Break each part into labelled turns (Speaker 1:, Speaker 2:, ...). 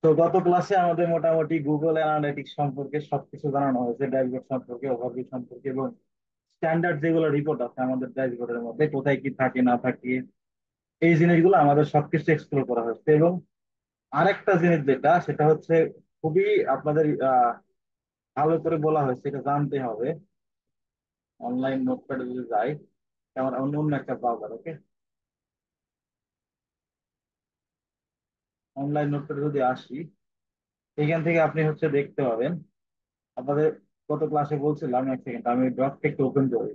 Speaker 1: তো গত ক্লাসে আমাদের মোটামুটি গুগল অ্যানালিটিক্স সম্পর্কে সবকিছু জানানো হয়েছে, ড্যাশবোর্ড সম্পর্কে, ওভারভিউ সম্পর্কে, এবং স্ট্যান্ডার্ড যেগুলো রিপোর্ট আছে আমাদের ড্যাশবোর্ডের মধ্যে কোথায় কি থাকে না থাকে এই জিনিসগুলো আমাদের সবকিছু এক্সপ্লোর করা হয়েছে। এবং আরেকটা জিনিস যেটা সেটা হচ্ছে খুবই আপনাদের ভালো করে বলা হয়েছে, এটা জানতে হবে। অনলাইন নোটপ্যাডে যদি যাই, আমার অন্য অন্য একটা ব্রাউজার, ওকে, অনলাইন নোটপ্যাডে যদি আসি, এখান থেকে আপনি হচ্ছে দেখতে পাবেন আপনাদের গত ক্লাসে বলছিলাম, এক সেকেন্ড আমি ডকটা একটু ওপেন করি।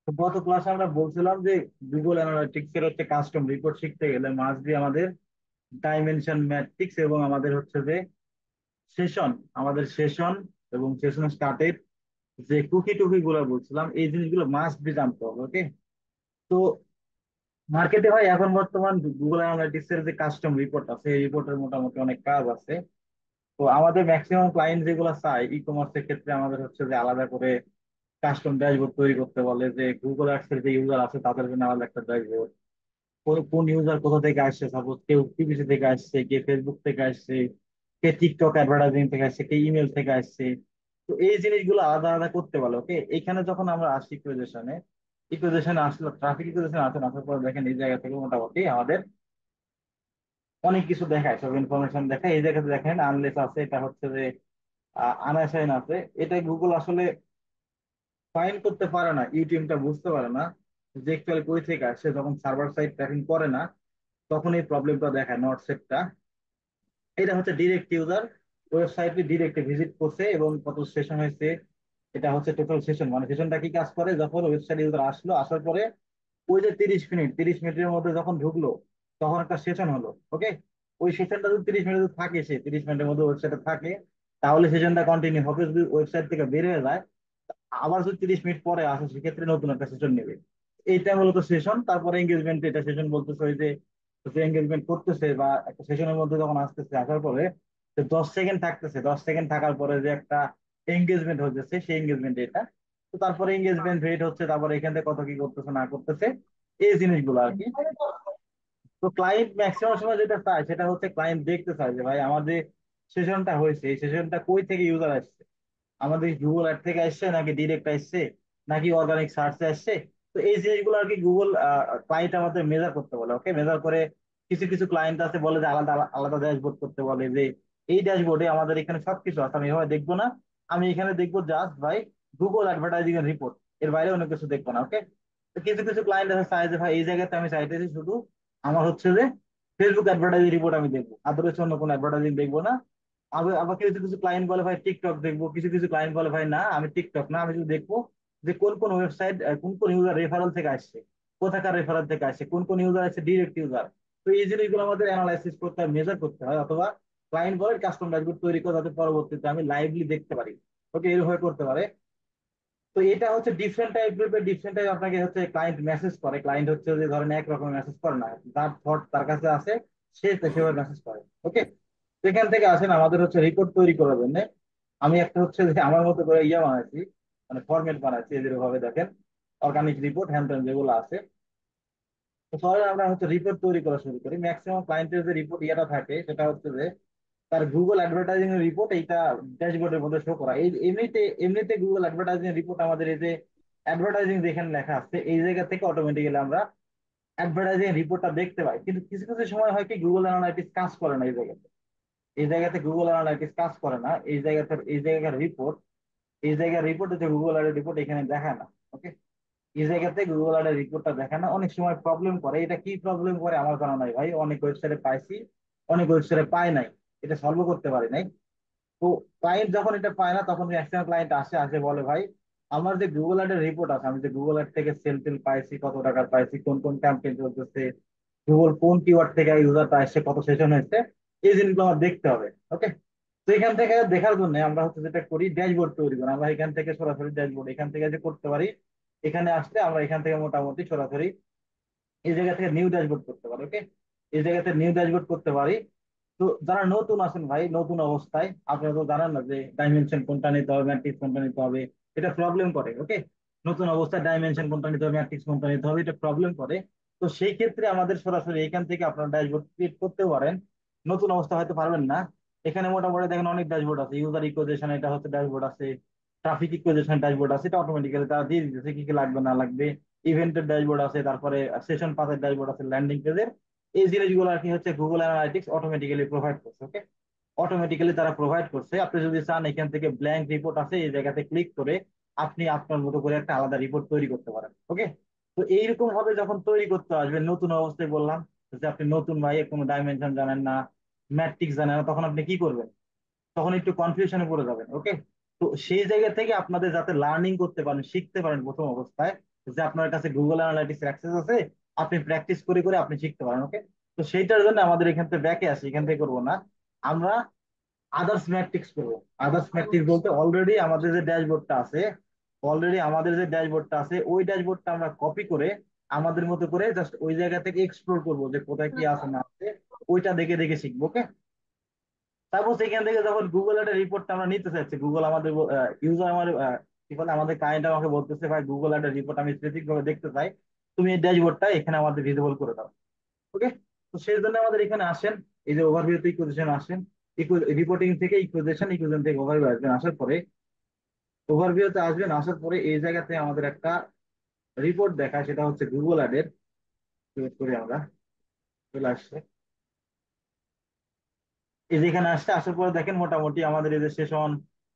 Speaker 1: তো গত ক্লাসে আমরা বলছিলাম যে গুগল অ্যানালিটিক্স এর হচ্ছে কাস্টম রিপোর্ট শিখতে গেলে মাস্ট বি আমাদের ডাইমেনশন ম্যাট্রিক্স এবং আমাদের হচ্ছে যে সেশন, আমাদের সেশন এবং সেশন স্টার্টের যে কুকি টুকি গুলো বলছিলাম এই জিনিসগুলো মাস্ট বি জানতে হবে, ওকে। তো মার্কেটে ভাই এখন বর্তমান গুগল অ্যানালিটিক্স এর যে কাস্টম রিপোর্ট আছে এই রিপোর্টের মোটামুটি অনেক কাজ আছে। তো আমাদের ম্যাক্সিমাম ক্লায়েন্ট যেগুলো চায় ই কমার্সের ক্ষেত্রে আমাদের হচ্ছে যে আলাদা করে কাস্টম ড্যাশবোর্ড তৈরি করতে বলে, যে গুগল অ্যাডস এর যে ইউজার আছে তাদের জন্য আলাদা একটা ড্যাশবোর্ড, কোন ইউজার কোথা থেকে আসছে, সাপোজ কেউ পিপিসি থেকে আসছে, কে ফেসবুক থেকে আসছে, কে টিকটক অ্যাডভার্টাইজিং থেকে আসছে, কে ইমেল থেকে আসছে। তো এই জিনিসগুলো আলাদা আলাদা করতে বলে, ওকে। এখানে যখন আমরা আসি ইকুয়েশনে, ইকুয়েশনে আসলে ট্রাফিক ইকুয়েশনে আসেন, আসার পর দেখেন এই জায়গা থেকে মোটামুটি আমাদের অনেক কিছু দেখায়, সব ইনফরমেশন দেখায়। এই জায়গাতে দেখেন আনলেস আছে, এটা হচ্ছে যে আনঅ্যাসাইন আছে। এটা গুগল আসলে ফাইন্ড করতে পারে না, ইউটিএমটা বুঝতে পারে না যে অ্যাকচুয়ালি কই থেকে আসছে। যখন সার্ভার সাইড ট্র্যাকিং করে না তখন এই প্রবলেমটা দেখায়, নট সেটটা। এটা হচ্ছে ডিরেক্ট ইউজার ওয়েবসাইটে ডিরেক্ট ভিজিট করছে এবং কত সেশন হয়েছে। এটা হচ্ছে টোটাল সেশন, মানে সেশনটা কি কাজ করে, যখন ওয়েবসাইট ইউজার আসলো, আসার পরে ওই যে 30 মিনিট, 30 মিনিটের মধ্যে যখন ঢুকলো তখন একটা সেশন হলো, ওকে। ওই সেশনটা যদি 30 মিনিট থাকে, সে 30 মিনিটের মধ্যে ওয়েবসাইটে থাকে, তাহলে সেশনটা কন্টিনিউ হবে। যদি ওয়েবসাইট থেকে বের হয়ে যায়, আবার যদি 30 মিনিট পরে আসে, সেক্ষেত্রে নতুন একটা সেশন নেবে। এইটা মূলত সেশন। তারপরে এঙ্গেজমেন্ট, এটা সেশন বলতেছে ওই যে এঙ্গেজমেন্ট করতেছে বা একটা সেশনের মধ্যে যখন আসতেছে, আসার পরে 10 সেকেন্ড থাকতেছে, 10 সেকেন্ড থাকার পরে যে একটা এঙ্গেজমেন্ট হচ্ছে সেই এঙ্গেজমেন্ট এটা। তো তারপরে এঙ্গেজমেন্ট রেট হচ্ছে, তারপরে এখান থেকে কত কি করতেছে না করতেছে এই জিনিসগুলো আর কি। তো ক্লায়েন্ট ম্যাক্সিমাম সময় যেটা চায় সেটা হচ্ছে ক্লায়েন্ট দেখতে চায় যে ভাই আমার যে সেশনটা হয়েছে এই সেশনটা কই থেকে ইউজার আসছে, আমাদের গুগল অ্যাড থেকে আসছে নাকি ডিরেক্ট আসছে নাকি অর্গানিক সার্চে আসছে। তো এই জিনিসগুলো আর কি গুগল ক্লায়েন্ট আমাদের মেজার করতে বলে, ওকে। মেজার করে কিছু কিছু ক্লায়েন্ট আছে বলে যে আলাদা আলাদা ড্যাশবোর্ড করতে বলে, যে এই ড্যাশবোর্ডে আমাদের এখানে সবকিছু আছে, আমি এভাবে দেখবো না, আমি এখানে দেখবো জাস্ট ভাই গুগল অ্যাডভার্টাইজিং এর রিপোর্ট, এর বাইরে অন্য কিছু দেখবো না, ওকে। তো কিছু কিছু ক্লায়েন্ট আছে চায় যে ভাই এই জায়গাতে আমি চাইতেছি শুধু আমার হচ্ছে যে ফেসবুক অ্যাডভার্টাইজিং রিপোর্ট আমি দেখবো, আদারওয়াইজ অন্য কোনো অ্যাডভার্টাইজিং দেখবো না। আবার আবার কিছু কিছু ক্লায়েন্ট বলে ভাই টিকটক দেখবো, কিছু কিছু ক্লায়েন্ট বলে ভাই না আমি টিকটক না, আমি শুধু দেখবো যে কোন কোন ওয়েবসাইট, কোন কোন ইউজার রেফারেল থেকে আসছে, কোথাকার রেফারেল থেকে আসছে, কোন কোন ইউজার আছে ডিরেক্ট ইউজার। তো এই জিনিসগুলো আমাদের অ্যানালাইসিস করতে হয়, মেজার করতে হয়, অথবা ক্লায়েন্ট বলে কাস্টম ড্যাশবোর্ড তৈরি করে যাতে পরবর্তীতে আমি লাইভলি দেখতে পারি, ওকে, এরভাবে করতে পারে। তো এটা হচ্ছে ডিফারেন্ট টাইপ গ্রুপের ডিফারেন্ট টাইপ আপনাকে হচ্ছে ক্লায়েন্ট মেসেজ করে। ক্লায়েন্ট হচ্ছে যে ধরেন এক রকম মেসেজ করে না, যার থট তার কাছে আছে সে সেভাবে মেসেজ করে, ওকে। সেখান থেকে আসেন আমাদের হচ্ছে রিপোর্ট তৈরি করার জন্য আমি একটা হচ্ছে যে আমার মতো করে ইয়া বানাইছি, মানে ফরম্যাট বানাইছি, এদের ভাবে দেখেন অর্গানিক রিপোর্ট হ্যান্ড যেগুলো আছে। তো সবাই আমরা হচ্ছে রিপোর্ট তৈরি করা শুরু করি। ম্যাক্সিমাম ক্লায়েন্টের যে রিপোর্ট ইয়াটা থাকে সেটা হচ্ছে যে তার গুগল অ্যাডভার্টাইজিং এর রিপোর্ট, এইটা ড্যাশবোর্ডের মধ্যে শো করা। এই এমনিতে এমনিতে গুগল অ্যাডভার্টাইজিং রিপোর্ট আমাদের এই যে অ্যাডভার্টাইজিং যেখানে লেখা আছে এই জায়গা থেকে অটোমেটিক্যালি আমরা অ্যাডভার্টাইজিং রিপোর্টটা দেখতে পাই। কিন্তু কিছু কিছু সময় হয় কি গুগল অ্যানালাইটিক্স কাজ করে না এই জায়গাতে, এই জায়গাতে গুগল অ্যানালাইটিক্স কাজ করে না এই জায়গাতে, এই জায়গার রিপোর্ট, এই জায়গার রিপোর্ট হচ্ছে গুগল আরের রিপোর্ট এখানে দেখায় না, ওকে। এই জায়গাতে গুগল আরের রিপোর্টটা দেখায় না, অনেক সময় প্রবলেম করে। এটা কি প্রবলেম করে আমার জানা নাই ভাই, অনেক ওয়েবসাইটে পাইছি, অনেক ওয়েবসাইটে পাই নাই, এটা সলভ করতে পারি নাই। তো ক্লায়েন্ট যখন এটা পায় না তখন ম্যাক্সিমাম ক্লায়েন্ট আসে আসে বলে ভাই আমার যে গুগল অ্যাডের রিপোর্ট আছে, আমি যে গুগল অ্যাড থেকে সেল টেল পাইছি, কত টাকার পাইছি, কোন কোন ক্যাম্পেইন চলতেছে, গুগল কোন কিওয়ার্ড থেকে ইউজারটা আসছে, কত সেশন হয়েছে, এই জিনিসগুলো আমার দেখতে হবে, ওকে। তো এখান থেকে দেখার জন্য আমরা হচ্ছে যেটা করি ড্যাশবোর্ড তৈরি করি। আমরা এখান থেকে সরাসরি ড্যাশবোর্ড এখান থেকে যে করতে পারি, এখানে আসলে আমরা এখান থেকে মোটামুটি সরাসরি এই জায়গা থেকে নিউ ড্যাশবোর্ড করতে পারি, ওকে। এই জায়গাতে নিউ ড্যাশবোর্ড করতে পারি। তো যারা নতুন আছেন ভাই, নতুন অবস্থায় আপনারা তো জানেন না যে ডাইমেনশন কোনটা নিতে হবে, ম্যাট্রিক্স কোনটা নিতে হবে, এটা প্রবলেম করে, ওকে। নতুন অবস্থায় ডাইমেনশন কোনটা নিতে হবে, ম্যাট্রিক্স কোনটা নিতে হবে, এটা প্রবলেম করে। তো সেই ক্ষেত্রে আমাদের সরাসরি এখান থেকে আপনার ড্যাশবোর্ড ক্রিয়েট করতে পারেন। নতুন অবস্থা হয়তো পারবেন না। এখানে মোটামুটি দেখেন অনেক ড্যাশবোর্ড আছে, ইউজার ইকুয়েশন এটা হচ্ছে ড্যাশবোর্ড আছে, ট্রাফিক ইকুয়েশন ড্যাশবোর্ড আছে, এটা অটোমেটিক্যালি তারা দিয়ে দিতেছে কি কি লাগবে না লাগবে। ইভেন্টের ড্যাশবোর্ড আছে, তারপরে সেশন পাসের ড্যাশবোর্ড আছে, ল্যান্ডিং পেজের। এই জিনিসগুলো আর কি হচ্ছে গুগল অ্যানালাইটিক্স অটোমেটিক্যালি প্রোভাইড করছে। ওকে, অটোমেটিক্যালি তারা প্রোভাইড করছে। আপনি যদি চান এখান থেকে ব্ল্যাঙ্ক রিপোর্ট আছে, এই জায়গাতে ক্লিক করে আপনি আপনার মতো করে একটা আলাদা রিপোর্ট তৈরি করতে পারেন। ওকে, তো এইরকম ভাবে যখন তৈরি করতে আসবেন নতুন অবস্থায়, বললাম যে আপনি নতুন ভাই কোনো ডাইমেনশন জানেন না, ম্যাট্রিক্স জানেন না, তখন আপনি কি করবেন? তখন একটু কনফিউশনে পড়ে যাবেন। ওকে, তো সেই জায়গা থেকে আপনাদের যাতে লার্নিং করতে পারেন, শিখতে পারেন প্রথম অবস্থায়, যে আপনার কাছে গুগল অ্যানালাইটিক্স অ্যাক্সেস আছে, আপনি প্র্যাকটিস করে করে আপনি শিখতে পারেন। ওকে, তো সেইটার জন্য আমাদের এখান থেকে ব্যাকে আসি, এখান থেকে করবো না আমরা, আদার্স ম্যাট্রিক্স করবো। আদার্স ম্যাট্রিক্স বলতে অলরেডি আমাদের যে ড্যাশবোর্ডটা আছে ওই ড্যাশবোর্ডটা আমরা কপি করে আমাদের মতো করে জাস্ট ওই জায়গা থেকে এক্সপ্লোর করবো যে কোথায় কি আছে না আছে, ওইটা দেখে দেখে শিখবো। ওকে, তারপর সেখান থেকে যখন গুগল একটা রিপোর্টটা আমরা নিতে চাচ্ছি, গুগল আমাদের ইউজার আমার কি বলে, আমাদের ক্লায়েন্ট আমাকে বলতেছে ভাই গুগল একটা রিপোর্ট আমি স্পেসিফিক ভাবে দেখতে চাই, তুমি এই ড্যাশবোর্ডটা এখানে আমাদের ভিজিবল করে দাও। ওকে, তো সেই জন্য আমাদের এখানে আসেন, এই যে ওভারভিউ তে ইকুয়েশন আসেন, রিপোর্টিং থেকে ইকুয়েশন, ইকুয়েশন থেকে ওভারভিউ আসবেন, আসার পরে ওভারভিউ তে আসবেন, আসার পরে এই জায়গাতে আমাদের একটা রিপোর্ট দেখায়, সেটা হচ্ছে গুগল অ্যাডের। ক্রিয়েট করি আমরা, চলে আসছে। এই যেখানে আসছে, আসার পরে দেখেন মোটামুটি আমাদের এই যে সেশন,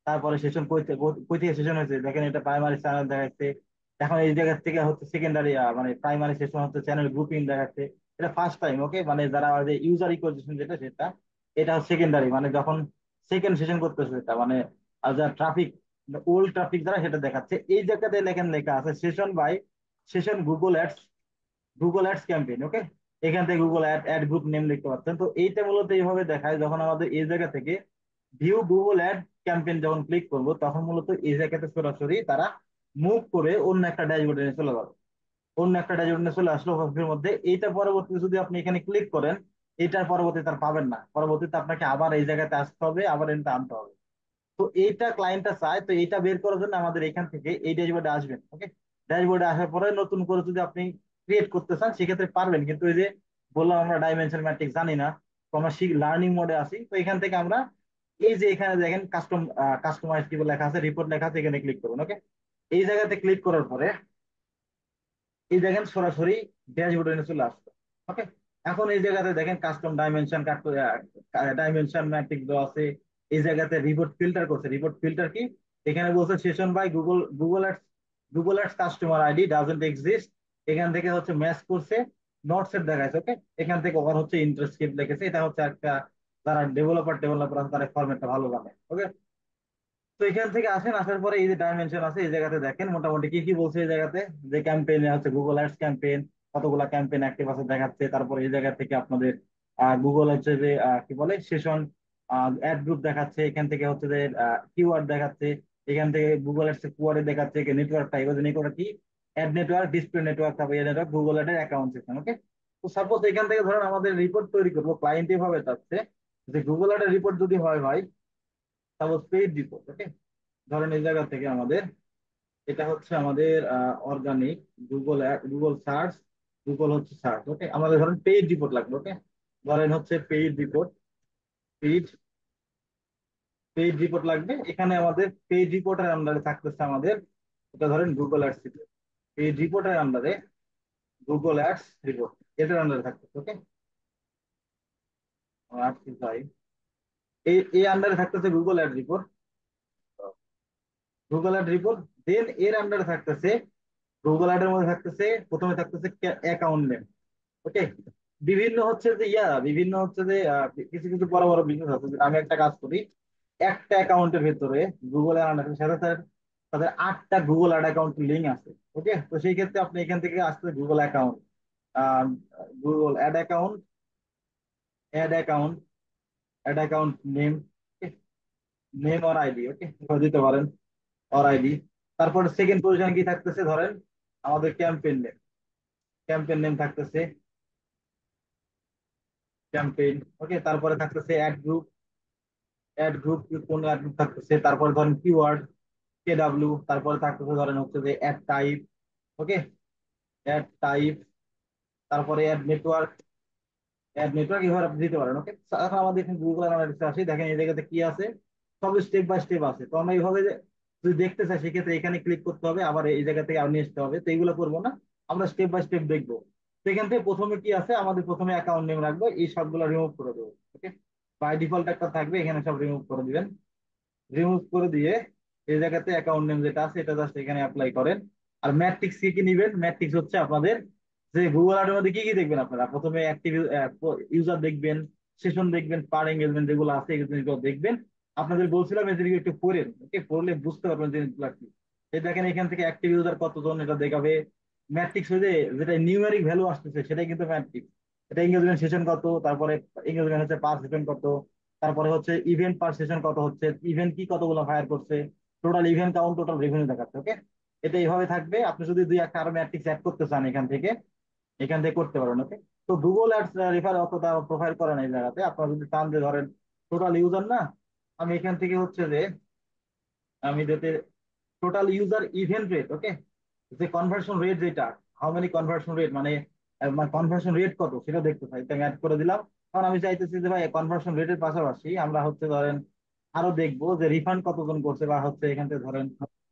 Speaker 1: তারপরে সেশন কই কই থেকে সেশন হয়েছে দেখেন, এটা প্রাইমারি চ্যানেল দেখাচ্ছে। এখন এই জায়গা থেকে হচ্ছে সেকেন্ডারি, মানে প্রাইমারি সেশন হচ্ছে চ্যানেল গ্রুপিং দেখাচ্ছে। এটা ফার্স্ট টাইম। ওকে, মানে যারা যে ইউজার ইকুয়েশন যেটা সেটা, এটা সেকেন্ডারি, মানে যখন সেকেন্ড সেশন করতেছে এটা, মানে যা ট্রাফিক, ওল্ড ট্রাফিক যারা, সেটা দেখাচ্ছে। এই জায়গাতে লেখেন, লেখা আছে session by session Google ads campaign. Okay, এখান থেকে গুগল অ্যাড গ্রুপ নেম দেখতে পাচ্ছেন। তো এইটা মূলত এইভাবে দেখায়, যখন আমাদের এই জায়গা থেকে ভিউ গুগল অ্যাড ক্যাম্পেইন যখন ক্লিক করব, তখন মূলত এই জায়গাতে সরাসরি তারা মুভ করে অন্য একটা ড্যাশবোর্ডে চলে যাবে। অন্য একটা ড্যাশবোর্ডে চলে আসলো ওভারভিউর মধ্যে। এইটা পরবর্তীতে যদি আপনি এখানে ক্লিক করেন, এটার পরবর্তীতে তার পাবেন না, পরবর্তীতে আপনাকে আবার এই জায়গাতে আসতে হবে, আবার এটা আনতে হবে। তো এইটা ক্লায়েন্টটা চায়, তো এইটা বের করার জন্য আমাদের এখান থেকে এই ড্যাশবোর্ডে আসবেন। ওকে, ড্যাশবোর্ডে আসার পরে নতুন করে যদি আপনি ক্রিয়েট করতে চান সেক্ষেত্রে পারবেন, কিন্তু এই যে বললাম আমরা ডাইমেনশন ম্যাট্রিক্স জানি না, তো আমরা লার্নিং মোডে আছি। তো এখান থেকে আমরা এই যে এখানে দেখেন কাস্টমাইজ কি বলে লেখা আছে, রিপোর্ট লেখা আছে, এখানে ক্লিক করুন। ওকে, এই জায়গাতে ক্লিক করার পরে এই দেখেন সরাসরি ড্যাশবোর্ডে চলে আসতো। ওকে, এখন এই জায়গাতে দেখেন কাস্টম ডাইমেনশন ম্যাট্রিক্স দেওয়া আছে। এই জায়গাতে রিপোর্ট ফিল্টার করছে। রিপোর্ট ফিল্টার কি, এখানে বলছে session by Google ads customer ID doesn't exist. এখান থেকে হচ্ছে ম্যাচ করছে, নট সেট দেখাচ্ছে। ওকে, এখান থেকে ওভার হচ্ছে ইন্টারেস্ট লিখেছে। এটা হচ্ছে একটা, যারা ডেভেলপার আছে তারা ফরম্যাটটা ভালো জানে। ওকে, তো এখান থেকে আসেন, আসার পরে এই যে ডাইমেনশন আছে এই জায়গাতে দেখেন মোটামুটি কি কি বলছে। এই জায়গাতে যে ক্যাম্পেইন হচ্ছে গুগল অ্যাডস ক্যাম্পেইন, কতগুলা ক্যাম্পেইন অ্যাক্টিভ আছে দেখাচ্ছে। তারপরে এই জায়গা থেকে আপনাদের গুগল হচ্ছে যে কি বলে সেশন অ্যাড গ্রুপ দেখাচ্ছে। এখান থেকে হচ্ছে যে কিওয়ার্ড দেখাচ্ছে। এখান থেকে গুগল অ্যাডস কিওয়ার্ড দেখাচ্ছে, নেটওয়ার্ক টাইপ আছে, নেটওয়ার্ক কি, অ্যাড নেটওয়ার্ক, ডিসপ্লে নেটওয়ার্ক, তারপরে এই নেটওয়ার্ক, গুগল অ্যাডের অ্যাকাউন্ট সিস্টেম। ওকে, তো সাপোজ এখান থেকে ধরেন আমাদের রিপোর্ট তৈরি করবো, ক্লায়েন্ট এভাবে চাচ্ছে যে গুগল অ্যাডের রিপোর্ট যদি হয় ভাই, সাপোজ পেইড রিপোর্ট। ওকে, ধরেন এই জায়গা থেকে আমাদের, এটা হচ্ছে আমাদের অর্গানিক গুগল সার্চ, গুগল হচ্ছে সার্চ। ওকে, আমাদের ধরেন পেইড রিপোর্ট লাগবে। ওকে, ধরেন হচ্ছে paid report, paid paid report লাগবে। এখানে আমাদের পেইড রিপোর্টের আন্ডারে থাকতেছে আমাদের, এটা ধরেন গুগল অ্যাডস রিপোর্ট, পেইড রিপোর্টের আন্ডারে গুগল অ্যাডস রিপোর্ট, এটার আন্ডারে থাকতেছে। ওকে, আসছি যাই, এই আন্ডারে থাকতেছে Google ad report, Google ad report. Then এর আন্ডারে থাকতেছে, গুগল অ্যাডের মধ্যে থাকতেছে, প্রথমে থাকতেছে অ্যাকাউন্ট নেম। ওকে, বিভিন্ন হচ্ছে যে কিছু কিছু বড় বড় বিজনেস আছে, যেটা আমি একটা কাজ করি, একটা অ্যাকাউন্টের ভেতরে গুগল অ্যাড সাথে সাথে তাদের 8টা গুগল অ্যাড অ্যাকাউন্ট লিঙ্ক আছে। ওকে, তো সেই ক্ষেত্রে আপনি এখান থেকে আসতে Google account, Google ad account ad account name, name or ID. Okay, দিতে পারেন অর আইডি। তারপর সেকেন্ড পজিশন কি থাকতেছে, ধরেন আমাদের ক্যাম্পেইন নেম থাকতেছে, ক্যাম্পেইন। ওকে, তারপরে থাকতেছে অ্যাড গ্রুপ কোন অ্যাড গ্রুপ থাকতেছে, তারপরে ধরেন কিওয়ার্ড KW, তারপরে থাকতেছে ধরেন হচ্ছে যে অ্যাড টাইপ। ওকে, অ্যাড টাইপ, তারপরে অ্যাড নেটওয়ার্ক, এভাবে আপনি দিতে পারেন। ওকে, এখন আমাদের এখানে গুগল অ্যানালিটিক্স আসি, দেখেন এই জায়গাতে কি আছে, সব স্টেপ বাই স্টেপ আছে। তো আমরা এইভাবে যদি দেখতে চাই সেক্ষেত্রে এখানে ক্লিক করতে হবে, আবার এই জায়গা থেকে আবার নিয়ে আসতে হবে। তো এইগুলো করবো না, আমরা স্টেপ বাই স্টেপ দেখবো। সেখান থেকে প্রথমে কি আছে, আমাদের প্রথমে অ্যাকাউন্ট নেম রাখবো, এই সবগুলো রিমুভ করে দেবো। ওকে, বাই ডিফল্ট একটা থাকবে, এখানে সব রিমুভ করে দিবেন। রিমুভ করে দিয়ে এই জায়গাতে অ্যাকাউন্ট নেম যেটা আছে এটা জাস্ট এখানে অ্যাপ্লাই করেন। আর ম্যাট্রিক্স কি কি নিবেন, ম্যাট্রিক্স হচ্ছে আপনাদের যে গুগল আর্টের মধ্যে কি কি দেখবেন, আপনারা প্রথমে অ্যাক্টিভ ইউজার দেখবেন, সেশন দেখবেন, পার এঙ্গেজমেন্ট যেগুলো আছে এই জিনিসগুলো দেখবেন। আপনাদের বলছিলাম এই জিনিসগুলো একটু পড়েন, ওকে, পড়লে বুঝতে পারবেন জিনিসগুলো কি। এই দেখেন এখান থেকে অ্যাক্টিভ ইউজার কতজন এটা দেখাবে। ম্যাট্রিক্স হয়ে যেটা নিউমেরিক ভ্যালু আসতেছে সেটাই কিন্তু ম্যাট্রিক্স। এটা এঙ্গেজমেন্ট সেশন কত, তারপরে এঙ্গেজমেন্ট হচ্ছে পার সেশন কত, তারপরে হচ্ছে ইভেন্ট পার সেশন কত হচ্ছে, ইভেন্ট কি কতগুলো ফায়ার করছে, total event count, total revenue দেখাচ্ছে। ওকে, এটা এইভাবে থাকবে। আপনি যদি দুই একটা আরো ম্যাট্রিক্স অ্যাড করতে চান এখান থেকে করতে পারেন। ওকে, তো গুগল অ্যাডস রেফার অতটা প্রোফাইল করে না এই জায়গাতে। আপনারা যদি চান যে ধরেন টোটাল ইউজার না, আমি এখান থেকে হচ্ছে যে আমি যাতে টোটাল ইউজার ইভেন্ট রেট, ওকে, যে কনভার্সন রেট যেটা, হাউ মেনি কনভার্সন রেট মানে কনভার্সন রেট কত সেটা দেখতে চাই, এটা আমি অ্যাড করে দিলাম। কারণ আমি চাইতেছি যে ভাই কনভার্সন রেটের পাশাপাশি আমরা হচ্ছে ধরেন আরো দেখবো যে রিফান্ড কতজন করছে, বা হচ্ছে এখান থেকে ধরেন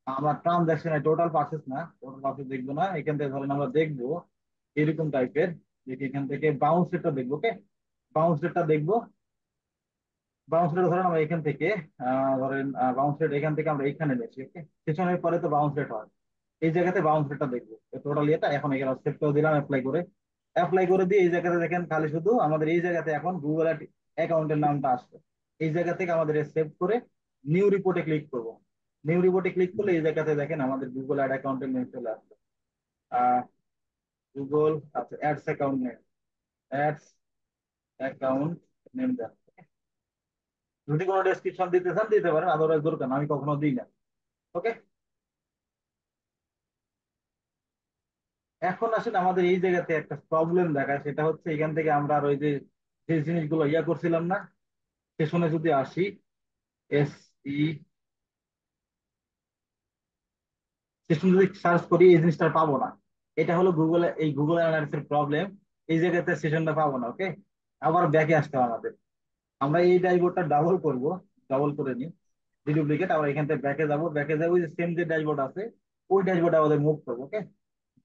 Speaker 1: আমরা ট্রানজাকশন টোটাল পারচেস না, টোটাল পারচেস দেখবো না, এখান থেকে ধরেন আমরা দেখবো এরকম টাইপের, যে এখান থেকে বাউন্স রেটটা দেখবো। ওকে, বাউন্স রেটটা দেখবো। বাউন্স রেট ধরেন আমরা এখান থেকে ধরেন বাউন্স রেট এখান থেকে আমরা এখানে নিয়েছি। ওকে, সেশনের পরে তো বাউন্স রেট হয়, এই জায়গাতে বাউন্স রেটটা দেখবো। টোটাল এটা এখন এখানে সেভ করে দিলাম, অ্যাপ্লাই করে দিয়ে এই জায়গাতে দেখেন খালি শুধু আমাদের এই জায়গাতে এখন গুগল অ্যাকাউন্টের নামটা আসবে। এই জায়গা থেকে আমাদের সেভ করে নিউ রিপোর্টে ক্লিক করব। নিউ রিপোর্টে ক্লিক করলে এই জায়গাতে দেখেন আমাদের গুগল অ্যাড অ্যাকাউন্টের নেম চলে আসবে। আহ গুগল, আচ্ছা, ads account name, ads account name দেন। যদি কোনো ডেসক্রিপশন দিতে চান দিতে পারেন, আদারওয়াইজ দরকার না, আমি কখনো দিই না। ওকে, এখন আসলে আমাদের এই জায়গাতে একটা প্রবলেম দেখায়, সেটা হচ্ছে এখান থেকে আমরা আর ওই যে যে জিনিসগুলো ইয়া করছিলাম না, সেশনে যদি আসি, এস ই সেশন যদি সার্চ করি এই জিনিসটা পাবো না। এটা হলো গুগল অ্যানালিটিক্স এর প্রবলেম। এই জায়গাতে সেশনটা পাবো না। ওকে, আবার ব্যাকে আসতে হবে আমাদের। আমরা এই ড্যাশবোর্ডটা ডাবল করব, ডাবল করে নিই, ডুপ্লিকেট, আবার এখান থেকে ব্যাকে যাবো, ওই যে সেম যে ড্যাশবোর্ড আছে ওই ড্যাশবোর্ডে আমাদের মুভ করবো। ওকে,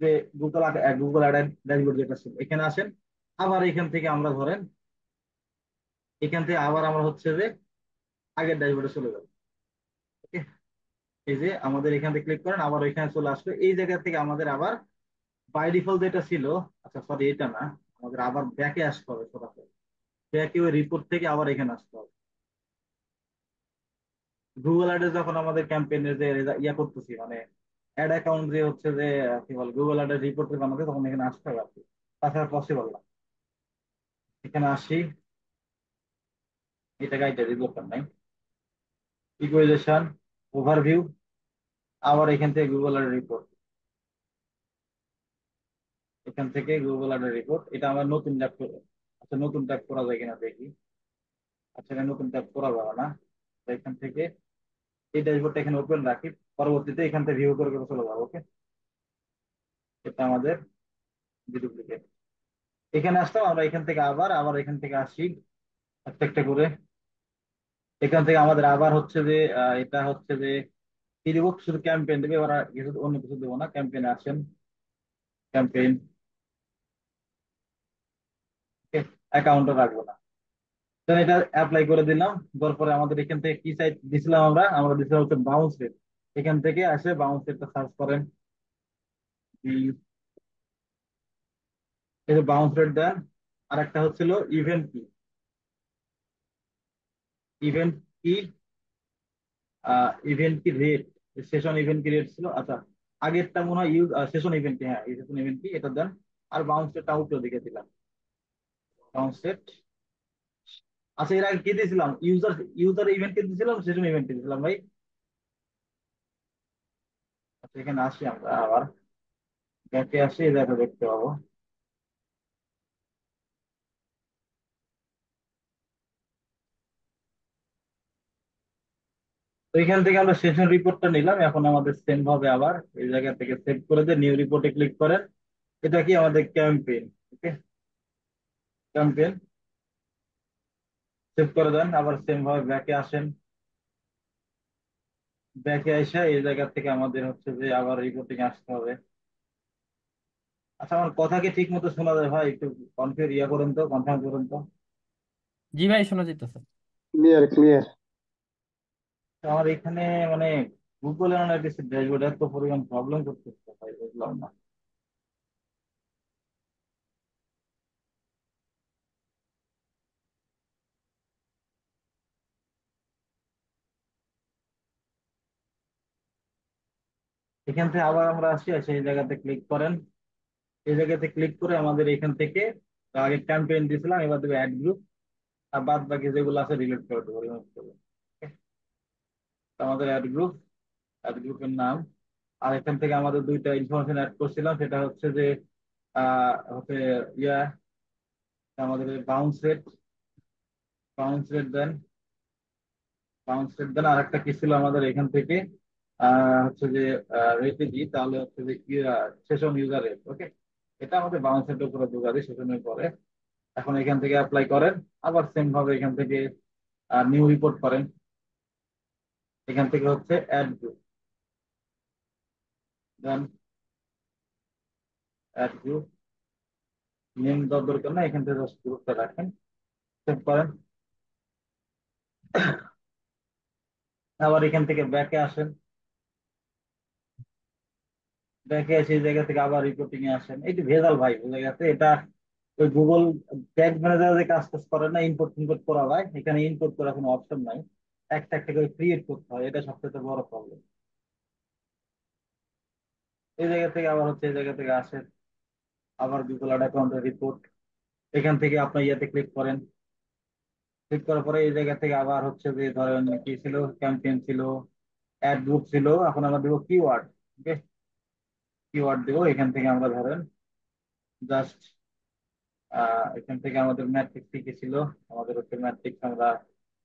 Speaker 1: যে গুগল অ্যাড ড্যাশবোর্ড যেটা ছিল এখানে আসেন। আবার এখান থেকে আমরা ধরেন এখান থেকে আবার আমরা হচ্ছে যে আগের ড্যাশবোর্ডে চলে যাবো। ওকে, এই যে আমাদের এখান থেকে ক্লিক করেন, আবার এখানে চলে আসবে। এই জায়গা থেকে আমাদের আবার বাই ডিফল্ট যেটা ছিল, আচ্ছা সরি এটা না, আমাদের আবার ব্যাকে আসতে হবে সরাসরি। ব্যাকে ওই রিপোর্ট থেকে আবার এখানে আসতে হবে। গুগল অ্যাডে যখন আমাদের ক্যাম্পেইনের যে ইয়া করতেছি মানে অ্যাড অ্যাকাউন্ট যে হচ্ছে যে কি বল গুগল অ্যাডের রিপোর্ট বানাতে, তখন এখানে আসতে হবে আর কি, তাছাড়া পসিবল না। এখানে আসি, এটা গাইডে দরকার নাই, ইকুয়ালাইজেশন, ওভারভিউ, আবার এখান থেকে গুগল অ্যাডের রিপোর্ট, এখান থেকে গুগল অ্যাডের রিপোর্ট, এটা আমার নতুন ট্যাব করে, আচ্ছা নতুন ট্যাব করা যায় কিনা দেখি। আচ্ছা এটা নতুন ট্যাব করা যাবে না। তো এখান থেকে এই ড্যাশবোর্ডটা এখানে ওপেন রাখি, পরবর্তীতে এখান থেকে ভিউ করে করে চলে যাবো। ওকে, এটা আমাদের ডুপ্লিকেট। এখানে আসলাম, আমরা এখান থেকে আবার আবার এখান থেকে আসি একটা একটা করে। এখান থেকে আমাদের আবার হচ্ছে যে এটা হচ্ছে যে কি দিব, শুধু ক্যাম্পেইন দেবে, এবার আর কিছু অন্য কিছু দেবো না। ক্যাম্পেইনে আসেন, ক্যাম্পেইন, অ্যাকাউন্টও রাখবো না। Then এটা অ্যাপ্লাই করে দিলাম, দেওয়ার পরে আমাদের এখান থেকে কি সাইট দিছিলাম, আমরা দিছিলাম হচ্ছে বাউন্স রেট। এখান থেকে আসে বাউন্স রেটটা সার্চ করেন, এই যে বাউন্স রেট দেন। আর একটা হচ্ছিল ইভেন্ট কি, ইভেন্ট কি ইভেন্ট কি রেট, সেশন ইভেন্ট কি রেট ছিল। আচ্ছা আগেরটা মনে হয় সেশন ইভেন্ট কি, হ্যাঁ এই সেশন ইভেন্ট কি এটা দেন। আর বাউন্স রেটটা উল্টো দিকে দিলাম, বাউন্স রেট। আচ্ছা এর আগে কি দিয়েছিলাম, ইউজার ইভেন্ট কে দিয়েছিলাম, সেশন ইভেন্ট কে দিয়েছিলাম ভাই। আচ্ছা এখানে আসি আমরা আবার, ব্যাকে আসি, এই জায়গাটা দেখতে পাবো। তো এখান থেকে আমরা সেশন রিপোর্টটা নিলাম, এখন আমাদের সেম ভাবে আবার এই জায়গা থেকে সেভ করে দিয়ে নিউ রিপোর্টে ক্লিক করেন। এটা কি আমাদের ক্যাম্পেইন, ওকে, ক্যাম্পেইন সেভ করে দেন। আবার সেম ভাবে ব্যাকে আসেন। ব্যাকে এসে এই জায়গা থেকে আমাদের হচ্ছে যে আবার রিপোর্টিং আসতে হবে। আচ্ছা, আমার কথা কি ঠিক মতো শোনা যায় ভাই? একটু কনফিউজ ইয়া করুন তো, কনফার্ম করুন তো।
Speaker 2: জি ভাই, শোনা যেতেছে।
Speaker 3: Clear clear.
Speaker 1: তো আমার এখানে মানে গুগল অ্যানালাইটিক্স ড্যাশবোর্ড এত পরিমাণ প্রবলেম করতেছে ভাই, বুঝলাম না। এখান থেকে আবার আমরা আসি, সেই জায়গাতে ক্লিক করেন। এই জায়গাতে ক্লিক করে আমাদের এখান থেকে আগে ক্যাম্পেইন দিয়েছিলাম, এবার দেবে অ্যাড গ্রুপ। আর বাদ বাকি যেগুলো আছে ডিলিট করে দেবো, remove করে দেবো। Okay? তো আমাদের অ্যাড গ্রুপের নাম। আর এখান থেকে আমাদের দুইটা ইনফরমেশন অ্যাড করছিলাম, সেটা হচ্ছে যে হচ্ছে ইয়া আমাদের বাউন্স রেট দেন। আর একটা কি ছিল আমাদের এখান থেকে হচ্ছে যে রেটে দিই, তাহলে হচ্ছে যে সেশন ইউজার রেট। ওকে, এটা আমাদের বাউন্স রেটের উপরে ঢোকা দিই সেশনের পরে। এখন এখান থেকে অ্যাপ্লাই করেন। আবার সেম ভাবে এখান থেকে নিউ রিপোর্ট করেন। এখান থেকে হচ্ছে অ্যাড গ্রুপ দেন। অ্যাড গ্রুপ নেম দেওয়ার দরকার না, এখান থেকে জাস্ট গ্রুপটা রাখেন, সেভ করেন। আবার এখান থেকে ব্যাকে আসেন। ব্যাকে এসে এই জায়গা থেকে আবার রিপোর্টিং এ আসেন। এই যে ভেজাল ভাই, বুঝে গেছে এটা। ওই গুগল ট্যাগ ম্যানেজার যে কাজ টাজ করে না, ইনপুট ইনপুট করা হয়, এখানে ইনপুট করার কোনো অপশন নাই। একটা একটা করে ক্রিয়েট করতে হয়, এটা সবচেয়ে বড় প্রবলেম। এই জায়গা থেকে আবার হচ্ছে এই জায়গা থেকে আসেন। আবার গুগল অ্যাড অ্যাকাউন্টের রিপোর্ট। এখান থেকে আপনার ইয়াতে ক্লিক করেন। ক্লিক করার পরে এই জায়গা থেকে আবার হচ্ছে যে ধরেন কি ছিল, ক্যাম্পেইন ছিল, অ্যাড গ্রুপ ছিল। এখন আমরা দেবো কিওয়ার্ড। ওকে, কিওয়ার্ড দেবো। এখান থেকে আমরা ধরেন জাস্ট এখান থেকে আমাদের ম্যাট্রিক্স কি কি ছিল, আমাদের হচ্ছে ম্যাট্রিক্স আমরা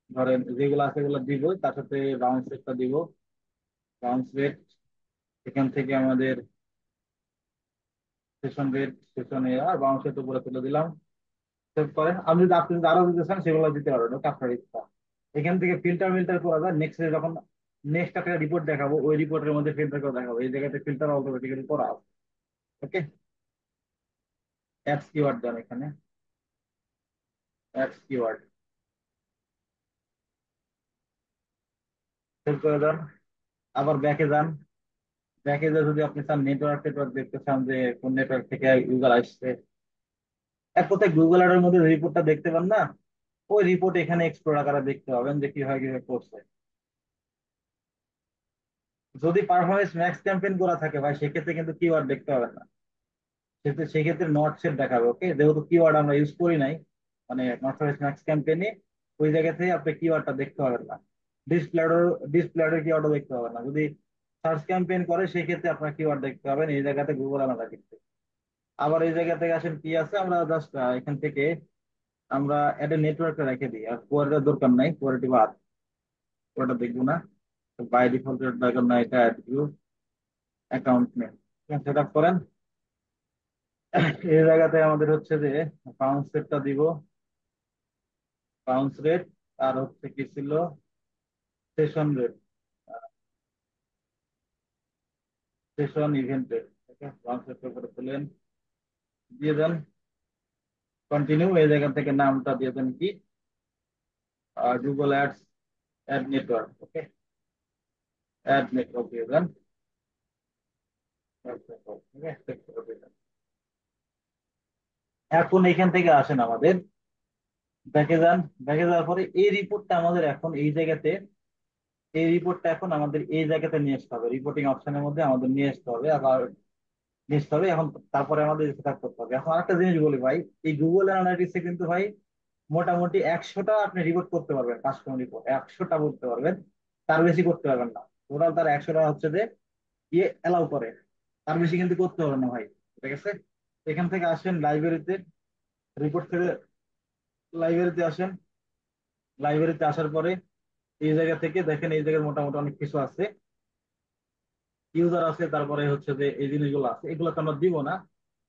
Speaker 1: ধরেন যেগুলো আছে এগুলো দিব, তার সাথে বাউন্স রেটটা দিব। বাউন্স রেট এখান থেকে আমাদের সেশন এ আর বাউন্স রেট উপরে তুলে দিলাম। সেভ করেন। আপনি যদি আরো দিতে চান সেগুলো দিতে পারবেন, ওটা আপনার ইচ্ছা। এখান থেকে ফিল্টার মিল্টার করা যায়। যখন নেক্সট একটা রিপোর্ট দেখাবো, ওই রিপোর্টের মধ্যে ফিল্টার করে দেখাবো। এই জায়গাতে ফিল্টার অটোমেটিক্যালি করা আছে। ওকে, অ্যাডস কিওয়ার্ড দেন এখানে। অ্যাডস কিওয়ার্ড সেভ করে দেন। আবার ব্যাকে যান। ব্যাকে যে যদি আপনি চান নেটওয়ার্ক টেটওয়ার্ক দেখতে চান যে কোন নেটওয়ার্ক থেকে ইউজার আসছে, এক কথায় গুগল এর মধ্যে রিপোর্টটা দেখতে পান না, ওই রিপোর্ট এখানে এক্সপ্লোর আকারে দেখতে পাবেন যে কিভাবে করছে। যদি পারফরমেন্স ম্যাক্স ক্যাম্পেইন করা থাকে ভাই, সেক্ষেত্রে কিন্তু কিওয়ার্ড দেখতে পাবেন না। সেক্ষেত্রে নট সেট দেখাবে। ওকে, যেহেতু কিওয়ার্ড আমরা ইউজ করি নাই, মানে পারফরমেন্স ম্যাক্স ক্যাম্পেইনে, ওই জায়গা থেকে আপনি কিওয়ার্ডটা দেখতে পাবেন না। ডিসপ্লেডার ডিসপ্লেডার কিওয়ার্ডও দেখতে পাবেন না। যদি সার্চ ক্যাম্পেইন করে সেই ক্ষেত্রে আপনার কিওয়ার্ড দেখতে পাবেন এই জায়গাতে গুগল অ্যানালাইটিক্স। আবার এই জায়গা থেকে আসেন কি আছে, আমরা জাস্ট এখান থেকে আমরা একটা নেটওয়ার্কটা রেখে দিই। আর কোয়ারিটার দরকার নাই, কোয়ারিটি বাদ, ওটা দেখবো না। বাই ডিফল্ট দরকার নাই, এটা add group account name set up করেন। এই জায়গাতে আমাদের হচ্ছে যে বাউন্স রেটটা দিব। বাউন্স রেট আর হচ্ছে কি ছিল, session rate, session event rate. Bounce rate করে তুলেন, দিয়ে দেন কন্টিনিউ। এই জায়গা থেকে নামটা দিয়ে দেন কি, গুগল অ্যাডস অ্যাড নেটওয়ার্ক। ওকে, অ্যাড নেটওয়ার্ক দিয়ে দেন। এখন এখান থেকে আসেন আমাদের ব্যাকে যান। ব্যাকে যাওয়ার পরে এই রিপোর্টটা আমাদের এখন এই জায়গাতে, এই রিপোর্টটা এখন আমাদের এই জায়গাতে নিয়ে আসতে হবে, রিপোর্টিং অপশনের মধ্যে আমাদের নিয়ে আসতে হবে। আবার নিয়ে আসতে হবে এখন। তারপরে আমাদের সেট আপ করতে হবে। এখন আরেকটা জিনিস বলি ভাই, এই গুগল অ্যানালাইটিক্সে কিন্তু ভাই মোটামুটি 100টা আপনি রিপোর্ট করতে পারবেন, কাস্টমার রিপোর্ট 100টা করতে পারবেন, তার বেশি করতে পারবেন না। টোটাল তার 100টা হচ্ছে যে ইয়ে অ্যালাউ করে, তার বেশি কিন্তু করতে পারবেন না ভাই। ঠিক আছে, এখান থেকে আসেন লাইব্রেরিতে, রিপোর্ট থেকে লাইব্রেরিতে আসেন। লাইব্রেরিতে আসার পরে এই জায়গা থেকে দেখেন, এই জায়গায় মোটামুটি অনেক কিছু আছে, ইউজার আছে, তারপরে হচ্ছে যে এই জিনিসগুলো আছে, এগুলো তো আমরা দিব না।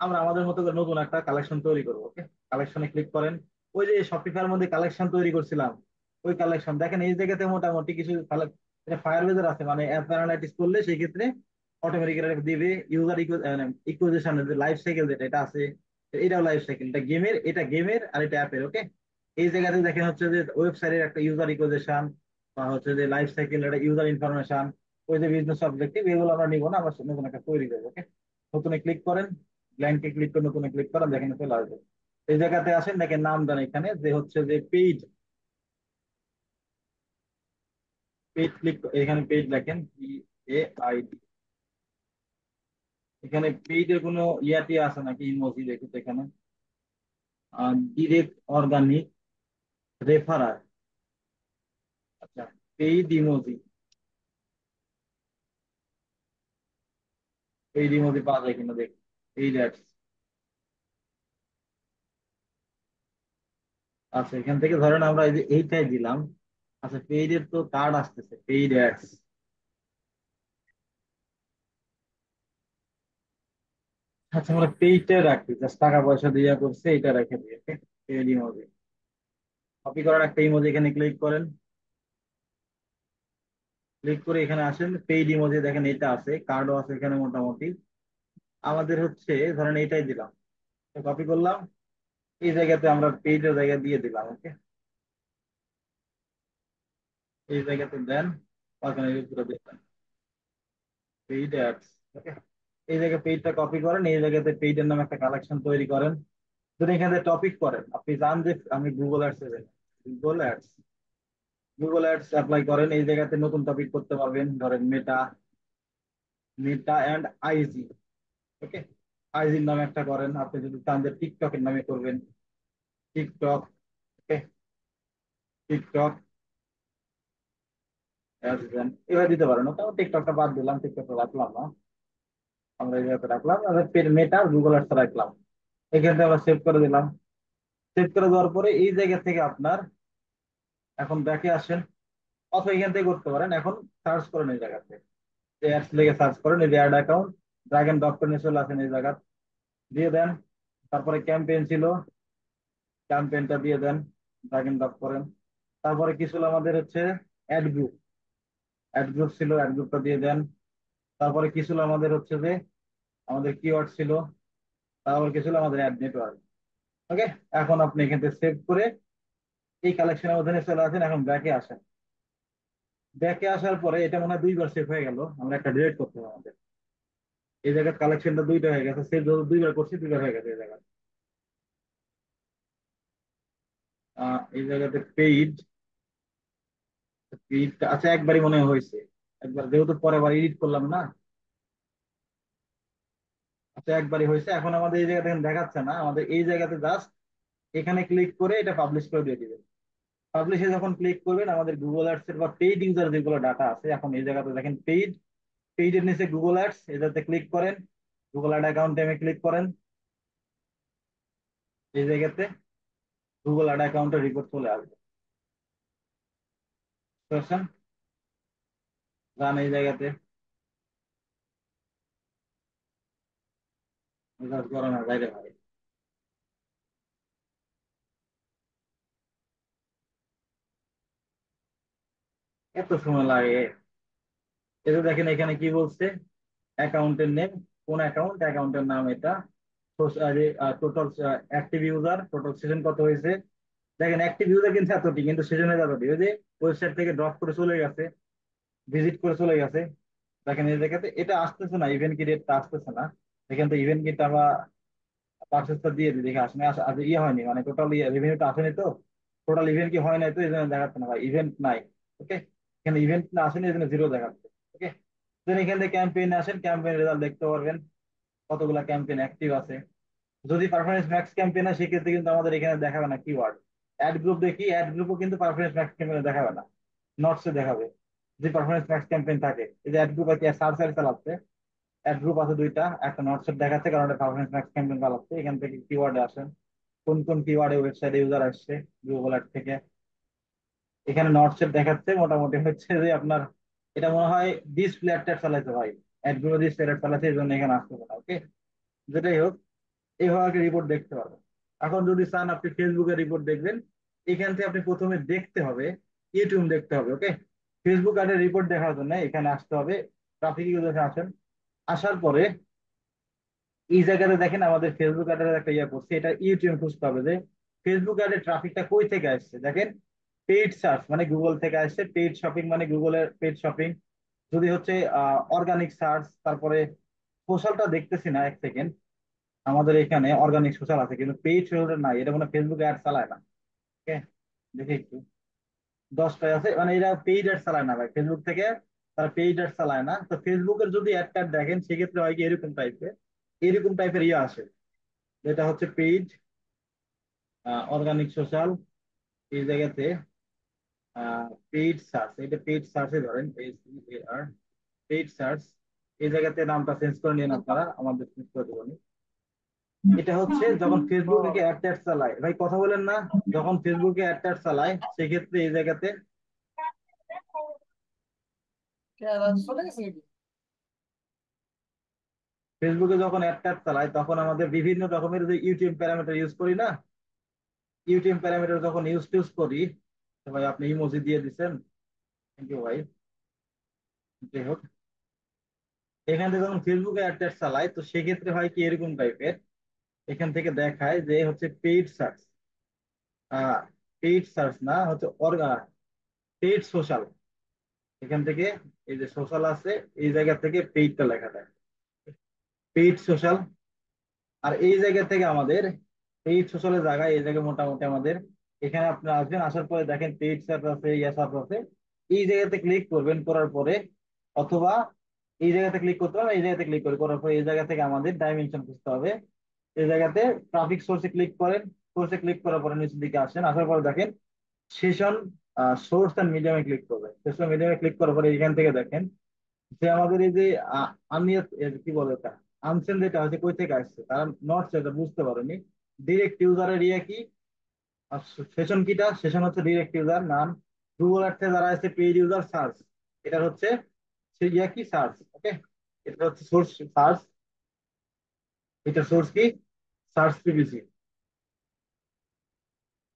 Speaker 1: আমরা আমাদের মতো করে নতুন একটা কালেকশন তৈরি করবো। ওকে, কালেকশনে ক্লিক করেন। ওই যে শপিফাইয়ের মধ্যে কালেকশন তৈরি করছিলাম, ওই কালেকশন দেখেন এই জায়গাতে মোটামুটি কিছু ফায়ারবেজার আছে, মানে অ্যাপ অ্যানালাইটিক্স করলে সেই ক্ষেত্রে অটোমেটিক দিবে ইউজার ইকুইজিশন লাইফ সাইকেল যেটা এটা আছে। এটাও লাইফ সাইকেল, এটা গেমের, এটা গেমের আর এটা অ্যাপের। ওকে, এই জায়গাতে দেখেন হচ্ছে যে ওয়েবসাইটের একটা ইউজার ইকুইজিশন বা হচ্ছে যে লাইফ সাইকেল, একটা ইউজার ইনফরমেশন, ওই যে বিজনেস অবজেক্টিভ, এগুলো আমরা নিবো না, আমরা নতুন একটা তৈরি করবো। ওকে, নতুনে ক্লিক করেন, ব্ল্যাঙ্কে ক্লিক করে নতুনে ক্লিক করেন, দেখেন চলে আসবে। এই জায়গাতে আসেন, দেখেন নাম দেন এখানে যে হচ্ছে যে পেইড। পেইড ক্লিক, এখানে পেইড লেখেন PAID। এখানে পেইডের কোনো ইয়াটি আছে নাকি ইমোজি দেখি তো এখানে। ডিরেক্ট অর্গানিক রেফারার, আচ্ছা, পেইড ইমোজি, পেইড ইমোজি পাওয়া যায় কিনা দেখি। পেইড অ্যাডস, আচ্ছা এখান থেকে ধরেন আমরা এই যে এইটাই দিলাম। আচ্ছা, পেইডের তো কার্ড আসতেছে, পেইড অ্যাডস। আচ্ছা, আমরা পেইডটা রাখি, জাস্ট টাকা পয়সা দিয়ে করছে, এটা রেখে দিই। ওকে, পেইড ইমোজি কপি করার একটা ইমোজি, এখানে ক্লিক করেন। ক্লিক করে এখানে আসেন, পেইড ইমোজি দেখেন এটা আছে, কার্ডও আছে এখানে মোটামুটি। আমাদের হচ্ছে ধরেন এইটাই দিলাম, কপি করলাম, এই জায়গাতে আমরা পেইডের জায়গা দিয়ে দিলাম। ওকে, এই জায়গাতে দেন, ওখানে উপরে দিবেন পেইড অ্যাডস। ওকে, এই জায়গায় পেইডটা কপি করেন, এই জায়গাতে পেইডের নামে একটা কালেকশন তৈরি করেন। যদি এখানে টপিক করেন, আপনি জান যে আমি গুগল অ্যাডস এর, Google ads, Google ads apply করেন, এই জায়গাতে নতুন টপিক করতে পারবেন, ধরেন মেটা, মেটা অ্যান্ড আইজি। ওকে, আইজির নামে একটা করেন, আপনি যদি চান যে টিকটকের নামে করবেন, টিকটক। ওকে, টিকটক অ্যাডস দেন, এভাবে দিতে পারেন। ওটা টিকটকটা বাদ দিলাম, টিকটকটা রাখলাম না, আমরা এই জায়গাতে রাখলাম, মেটা গুগল অ্যাডস রাখলাম। এখান থেকে আমরা সেভ করে দিলাম। সেভ করে দেওয়ার পরে এই জায়গা থেকে আপনার এখন ব্যাকে আসেন, অথবা এখান থেকে করতে পারেন, এখন সার্চ করেন এই জায়গাতে, অ্যাডস লিখে সার্চ করেন, এই যে ad account, drag and drop করে নিয়ে চলে আসেন এই জায়গা, দিয়ে দেন। তারপরে ক্যাম্পেইন ছিল, ক্যাম্পেইনটা দিয়ে দেন, ড্রাগ এন্ড ড্রপ করেন। তারপরে কি ছিল আমাদের হচ্ছে অ্যাড গ্রুপ, অ্যাড গ্রুপ ছিল, অ্যাড গ্রুপটা দিয়ে দেন। তারপরে কি ছিল আমাদের হচ্ছে যে আমাদের কিওয়ার্ড ছিল, তারপরে কি ছিল আমাদের অ্যাড নেটওয়ার্ক। ওকে, এখন আপনি এখান থেকে সেভ করে এই কালেকশনের অধীনে চলে আসেন, এখন ব্যাকে আসেন। ব্যাকে আসার পরে এটা মনে হয় দুইবার সেভ হয়ে গেল, আমরা একটা ডিলিট করতে হবে আমাদের। এই জায়গায় কালেকশনটা দুইটা হয়ে গেছে, সেভ যত দুইবার করছি দুইবার হয়ে গেছে এই জায়গায়। এই জায়গাতে পেইড, পেইড আচ্ছা একবারই মনে হয় হয়েছে, একবার যেহেতু পরে আবার এডিট করলাম না। আচ্ছা একবারই হয়েছে, এখন আমাদের এই জায়গাতে এখন দেখাচ্ছে না, আমাদের এই জায়গাতে জাস্ট এখানে ক্লিক করে এটা পাবলিশ করে দিয়ে দিবেন। পাবলিশে যখন ক্লিক করবেন, আমাদের গুগল অ্যাডস এর বা পেইড ইউজার যেগুলো ডাটা আছে, এখন এই জায়গাতে দেখেন পেইড, পেইডের নিচে গুগল অ্যাডস, এটাতে ক্লিক করেন, গুগল অ্যাড অ্যাকাউন্টে ক্লিক করেন, এই জায়গাতে গুগল অ্যাড অ্যাকাউন্টের রিপোর্ট চলে আসবে। বুঝতে পারছেন? যান এই জায়গাতে, রিসার্চ করেন না বাইরে ভাই, এত সময় লাগে। এটা দেখেন এখানে কি বলছে, অ্যাকাউন্টের নেম, কোন অ্যাকাউন্ট, অ্যাকাউন্টের নাম এটা, total active user, total session কত হয়েছে। দেখেন অ্যাক্টিভ ইউজার কিন্তু এতটি, কিন্তু সেশনের এতটি, ওই যে ওয়েবসাইট থেকে ড্রপ করে চলে গেছে, ভিজিট করে চলে গেছে। দেখেন এই জায়গাতে এটা আসতেছে না, ইভেন্ট কি রেটটা আসতেছে না। এখান থেকে ইভেন্ট কিটা আমরা পারচেসটা দিয়ে দিই, দেখে আসলে ইয়ে হয়নি, মানে টোটাল ইয়ে রেভিনিউটা আসেনি তো, টোটাল ইভেন্ট কি হয় নাই তো, এই জন্য দেখাচ্ছে না ভাই, ইভেন্ট নাই। ওকে, এখানে ইভেন্ট না আসেনি, এই জন্য জিরো দেখাচ্ছে। ওকে, দেন এখান থেকে ক্যাম্পেইন আসেন, ক্যাম্পেইন রেজাল্ট দেখতে পারবেন কতগুলা ক্যাম্পেইন অ্যাক্টিভ আছে। যদি পারফরমেন্স ম্যাক্স ক্যাম্পেইন হয় সেক্ষেত্রে কিন্তু আমাদের এখানে দেখাবে না কিওয়ার্ড। অ্যাড গ্রুপ দেখি, অ্যাড গ্রুপও কিন্তু পারফরমেন্স ম্যাক্স ক্যাম্পেইনে দেখাবে না, নটসে দেখাবে। যদি পারফরমেন্স ম্যাক্স ক্যাম্পেইন থাকে, এই যে অ্যাড গ্রুপ আছে, সার্চ চালাচ্ছে, অ্যাড গ্রুপ আছে দুইটা, একটা নটসেট দেখাচ্ছে কারণ এটা পারফরমেন্স ম্যাক্স ক্যাম্পেইন চালাচ্ছে। এখান থেকে কিওয়ার্ডে আসেন, কোন কোন কিওয়ার্ডে ওয়েবসাইটে ইউজার আসছে গুগল অ্যাড থেকে। এখানে নটসেট দেখাচ্ছে মোটামুটি হচ্ছে যে আপনার, এটা মনে হয় ডিসপ্লে অ্যাড চালাইছে ভাই, অ্যাড গ্রুপ ডিসপ্লে অ্যাড চালাচ্ছে, এই জন্য এখানে আসতে পারে। ওকে, যেটাই হোক, এইভাবে একটা রিপোর্ট দেখতে পারবেন। এখন যদি চান আপনি ফেসবুকের রিপোর্ট দেখবেন, এখান থেকে আপনি প্রথমে দেখতে হবে, ইউটিউব দেখতে হবে। ওকে, ফেসবুক অ্যাডের রিপোর্ট দেখার জন্য এখানে আসতে হবে, ট্রাফিক ইউজারে আসেন। আসার পরে এই জায়গাতে দেখেন আমাদের ফেসবুক অ্যাডের একটা ইয়ে করছে, এটা ইউটিউব খুঁজতে হবে যে ফেসবুক অ্যাডের ট্রাফিকটা কই থেকে আসছে। দেখেন পেইড সার্চ মানে গুগল থেকে আসছে, পেইড শপিং মানে গুগলের পেইড শপিং। যদি হচ্ছে অর্গানিক সার্চ, তারপরে সোশ্যালটা দেখতেছি না, এক সেকেন্ড। আমাদের এখানে অর্গানিক সোশ্যাল আছে কিন্তু পেইড সোশ্যাল নাই, এটা মানে ফেসবুক অ্যাড চালায় না। ওকে, দেখি একটু, 10টায় আছে, মানে এরা পেইড অ্যাড চালায় না ভাই ফেসবুক থেকে, তারা পেইড অ্যাড চালায় না। তো ফেসবুকের যদি অ্যাড ট্যাড দেখেন সেক্ষেত্রে হয় কি এরকম টাইপের ইয়ে আসে, যেটা হচ্ছে পেইড অর্গানিক সোশ্যাল। এই জায়গাতে পেইড সার্চ, এটা পেইড সার্চে ধরেন SEAR, পেইড সার্চ। এই জায়গাতে নামটা চেঞ্জ করে নিন আপনারা, আমাদের চেঞ্জ করে দেবেন। এটা হচ্ছে যখন ফেসবুকে অ্যাড ট্যাড চালায়, ভাই কথা বলেন না, যখন ফেসবুকে অ্যাড ট্যাড চালায় সেক্ষেত্রে এই জায়গাতে ফেসবুকে যখন অ্যাড ট্যাড চালায় তখন আমাদের বিভিন্ন রকমের যে ইউটিউব প্যারামিটার ইউজ করি না, ইউটিউব প্যারামিটার যখন ইউজ করি, তো ভাই আপনি ইমোজি দিয়ে দিচ্ছেন, থ্যাংক ইউ ভাই। যাই হোক, এখান থেকে যখন ফেসবুকে অ্যাড ট্যাড চালায় তো সেক্ষেত্রে হয় কি এরকম টাইপের, এখান থেকে দেখায় যে হচ্ছে পেইড সার্চ, পেইড সার্চ না, হচ্ছে পেইড সোশ্যাল। এখান থেকে এই যে সোশ্যাল আছে, এই জায়গা থেকে পেইডটা লেখা দেয়, পেইড সোশ্যাল। আর এই জায়গা থেকে আমাদের পেইড সোশ্যালের জায়গায় এই জায়গায় মোটামুটি আমাদের এখানে আপনি আসবেন, আসার পরে দেখেন পেইড সার্চ আছে, ইয়া সার্চ আছে। এই জায়গাতে ক্লিক করবেন, করার পরে অথবা এই জায়গাতে ক্লিক করতে হবে, এই জায়গাতে ক্লিক করার পরে এই জায়গা থেকে আমাদের ডাইমেনশন খুঁজতে হবে। এই জায়গাতে ট্রাফিক সোর্সে ক্লিক করেন, সোর্সে ক্লিক করার পরে নিচের দিকে আসেন, আসার পরে দেখেন সেশন সোর্স এন্ড মিডিয়ামে ক্লিক করবে। সেশন মিডিয়ামে ক্লিক করার পরে এখান থেকে দেখেন যে আমাদের এই যে আমি কি বলে এটা আনসেন যেটা হচ্ছে কই থেকে আসছে, তারা নট সেটা বুঝতে পারেনি। ডিরেক্ট ইউজারের ইয়ে কি, সেশন কিটা, সেশন হচ্ছে ডিরেক্ট ইউজার নাম। গুগল আর্থে যারা আছে পেইড ইউজার সার্চ, এটা হচ্ছে সে ইয়া কি সার্চ। ওকে, এটা হচ্ছে সোর্স সার্চ, এটা সোর্স কি সার্চ পিপিসি,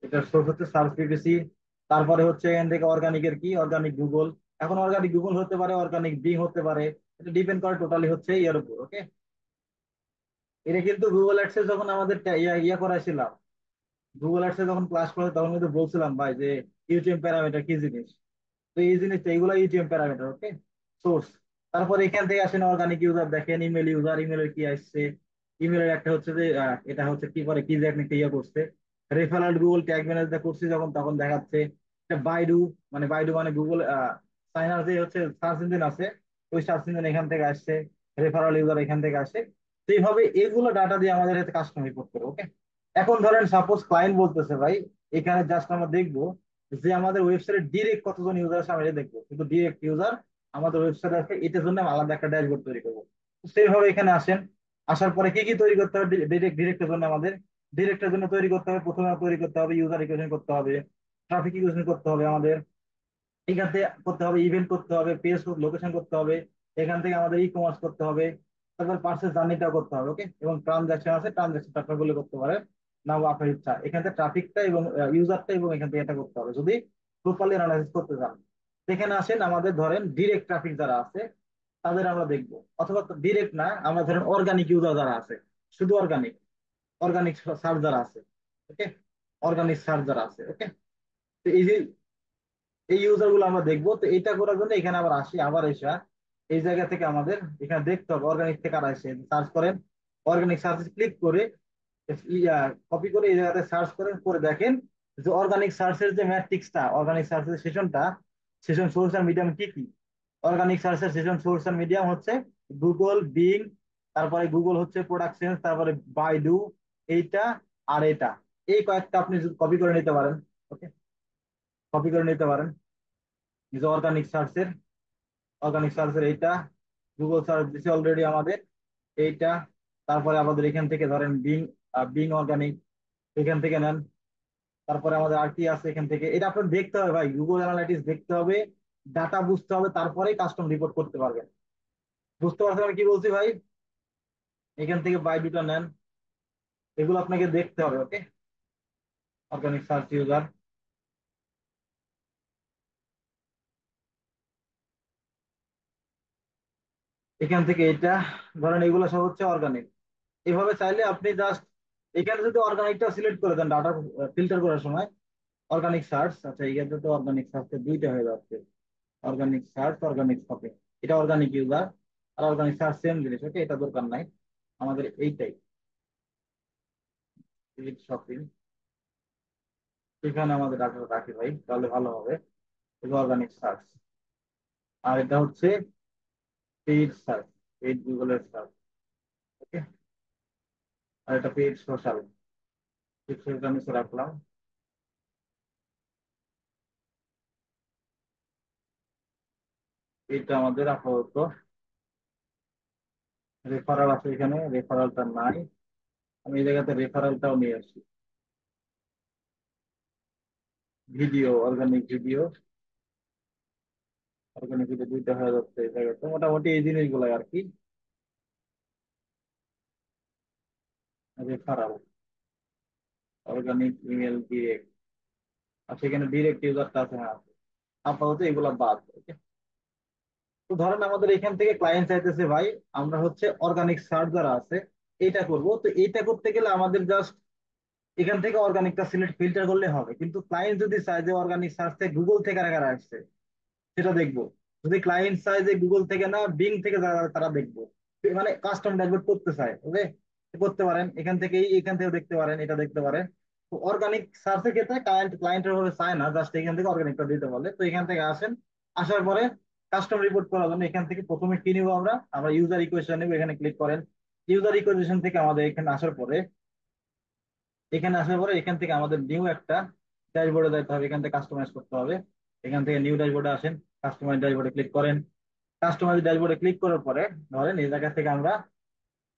Speaker 1: এটা সোর্স হচ্ছে সার্চ পিপিসি। তারপরে হচ্ছে এখান থেকে অর্গানিকের কি অর্গানিক গুগল। এখন অর্গানিক গুগল হতে পারে, অর্গানিক বিং হতে পারে, এটা ডিপেন্ড করে টোটালি হচ্ছে ইয়ার উপর। ওকে, এটা কিন্তু গুগল অ্যাডসে যখন আমাদের ইয়া ইয়া করাইছিলাম, গুগল অ্যাডসে যখন ক্লাস করে তখন কিন্তু বলছিলাম ভাই যে ইউটিউব প্যারামিটার কি জিনিস। তো এই জিনিসটা এইগুলো ইউটিউব প্যারামিটার। ওকে, সোর্স। তারপর এখান থেকে আসেন অর্গানিক ইউজার, দেখেন ইমেল ইউজার, ইমেলের কি আসছে। ইমেলের একটা হচ্ছে যে এটা হচ্ছে কি করে কি যে একটা ইয়ে করছে, রেফারেল গুগল ট্যাগ ম্যানেজ করছি যখন তখন দেখাচ্ছে। এটা বাইডু, বাইডু মানে গুগল চাইনার যে হচ্ছে সার্চ ইঞ্জিন আছে, ওই সার্চ ইঞ্জিন এখান থেকে আসছে, রেফারেল ইউজার এখান থেকে আসে। তো এইভাবে এগুলো ডাটা দিয়ে আমাদের হাতে কাস্টম রিপোর্ট করে। ওকে, এখন ধরেন সাপোজ ক্লায়েন্ট বলতেছে ভাই এখানে জাস্ট আমরা দেখবো যে আমাদের ওয়েবসাইটে ডিরেক্ট কতজন ইউজার আছে আমরা এটা দেখবো, কিন্তু ডিরেক্ট ইউজার আমাদের ওয়েবসাইটে আছে, এটার জন্য আমি আলাদা একটা ড্যাশবোর্ড তৈরি করবো। তো সেইভাবে এখানে আসেন, আসার পরে কি কি তৈরি করতে হবে ডিরেক্টের জন্য আমাদের, ডিরেক্টের জন্য তৈরি করতে হবে, প্রথমে তৈরি করতে হবে ইউজার ইকুয়েশন করতে হবে, ট্রাফিক ইকুয়েশন করতে হবে আমাদের, এখান থেকে করতে হবে ইভেন্ট করতে হবে, পেজ লোকেশন করতে হবে, এখান থেকে আমাদের ই কমার্স করতে হবে, তারপর পার্সেস জার্নিটাও করতে হবে। ওকে, এবং ট্রানজাকশন আছে, ট্রানজাকশন আপনার গুলো করতে পারে না আপনার ইচ্ছা। এখান থেকে ট্রাফিকটা এবং ইউজারটা এবং এখান থেকে এটা করতে হবে যদি প্রপারলি অ্যানালাইসিস করতে চান। এখানে আসেন, আমাদের ধরেন ডিরেক্ট ট্রাফিক যারা আছে তাদের আমরা দেখবো, অথবা ডিরেক্ট না, আমরা ধরেন অর্গানিক ইউজার যারা আছে, শুধু অর্গানিক, অর্গানিক সার্চ যারা আছে। ওকে, অর্গানিক সার্চ যারা আছে। ওকে, তো এই যে এই ইউজার গুলো আমরা দেখবো, তো এটা করার জন্য এখানে আবার আসি, আবার এসা এই জায়গা থেকে আমাদের এখানে দেখতে হবে অর্গানিক থেকে কারা আসে, সার্চ করেন, অর্গানিক সার্চ ক্লিক করে কপি করে এই জায়গাতে সার্চ করেন, করে দেখেন যে অর্গানিক সার্চের যে ম্যাট্রিক্সটা, অর্গানিক সার্চের সেশনটা, সেশন সোর্স আর মিডিয়াম কি কি। অর্গানিক সার্চের সেশন সোর্স আর মিডিয়াম হচ্ছে গুগল, বিং, তারপরে গুগল হচ্ছে প্রোডাকশন, তারপরে বাইডু, এইটা আর এটা, এই কয়েকটা আপনি কপি করে নিতে পারেন। ওকে, কপি করে নিতে পারেন যে অর্গানিক সার্চের এইটা, গুগল সার্চ দিছে অলরেডি আমাদের এইটা। তারপরে আমাদের এখান থেকে ধরেন বিং, বিং অর্গানিক, এখান থেকে নেন। তারপরে আমাদের আর কি আছে এখান থেকে, এটা আপনার দেখতে হবে ভাই, গুগল অ্যানালাইটিক্স দেখতে হবে, ডাটা বুঝতে হবে, তারপরেই কাস্টম রিপোর্ট করতে পারবেন। বুঝতে পারছেন আমি কি বলছি ভাই? এখান থেকে বাই দুটা নেন, এগুলো আপনাকে দেখতে হবে। ওকে, অর্গানিক সার্চ ইউজার, এখান থেকে এটা ধরেন এগুলো সব হচ্ছে অর্গানিক। এভাবে চাইলে আপনি জাস্ট এখানে যদি অর্গানিকটা সিলেক্ট করে দেন ডাটা ফিল্টার করার সময়, অর্গানিক সার্চ, আচ্ছা এখানে তো অর্গানিক সার্চে দুইটা হয়ে যাচ্ছে, অর্গানিক সার্চ, অর্গানিক শপিং, এটা অর্গানিক ইউজার আর অর্গানিক সার্চ সেম জিনিস। ওকে, এটা দরকার নাই আমাদের, এইটাই শপিং, এখানে আমাদের ডাটাটা রাখি ভাই, তাহলে ভালো হবে। এটা অর্গানিক সার্চ, আর এটা হচ্ছে পেইড সার্চ, পেইড গুগলের সার্চ। ওকে, আর এটা পেইড সোশ্যাল, সেটা নিচে রাখলাম। এটা আমাদের আপাতত রেফারেল আছে, এখানে রেফারেলটা নাই, আমি এই জায়গাতে রেফারেলটাও নিয়ে আসি। Video, organic video, organic video দুইটা হয়ে যাচ্ছে এই জায়গাতে, মোটামুটি এই জিনিসগুলো আর কি। রেফারেল, অর্গানিক ইমেল ডিরেক্ট, আচ্ছা এখানে ডিরেক্ট ইউজারটা আছে, হ্যাঁ আপাতত এগুলা বাদ। ওকে, তো ধরেন আমাদের এখান থেকে ক্লায়েন্ট চাইতেছে ভাই আমরা হচ্ছে অর্গানিক সার্চ যারা আছে এটা করব, তো এইটা করতে গেলে আমাদের জাস্ট এখান থেকে অর্গানিকটা সিলেক্ট ফিল্টার করলে হবে, কিন্তু ক্লায়েন্ট যদি চায় যে অর্গানিক সার্চ থেকে গুগল থেকে কারা কারা আসছে সেটা দেখবো, যদি ক্লায়েন্ট চায় যে গুগল থেকে না বিং থেকে যারা তারা দেখবো, মানে কাস্টম ড্যাশবোর্ড করতে চায়, ওকে করতে পারেন এখান থেকেই, এখান থেকেও দেখতে পারেন, এটা দেখতে পারেন। তো অর্গানিক সার্চের ক্ষেত্রে ক্লায়েন্টের ভাবে চায় না, জাস্ট এখান থেকে অর্গানিকটা দিতে বলে, তো এখান থেকে আসেন, আসার পরে কাস্টম রিপোর্ট করার জন্য এখান থেকে প্রথমে কি নিবো আমরা, আমরা ইউজার ইকুয়েশন নিবো, এখানে ক্লিক করেন। ইউজার ইকুয়েশন থেকে আমাদের এখানে আসার পরে, এখানে আসার পরে এখান থেকে আমাদের নিউ একটা ড্যাশবোর্ডে যেতে হবে, এখান থেকে কাস্টমাইজ করতে হবে, এখান থেকে নিউ ড্যাশবোর্ডে আসেন, কাস্টমাইজ ড্যাশবোর্ডে ক্লিক করেন। কাস্টমাইজ ড্যাশবোর্ডে ক্লিক করার পরে ধরেন এই জায়গা থেকে আমরা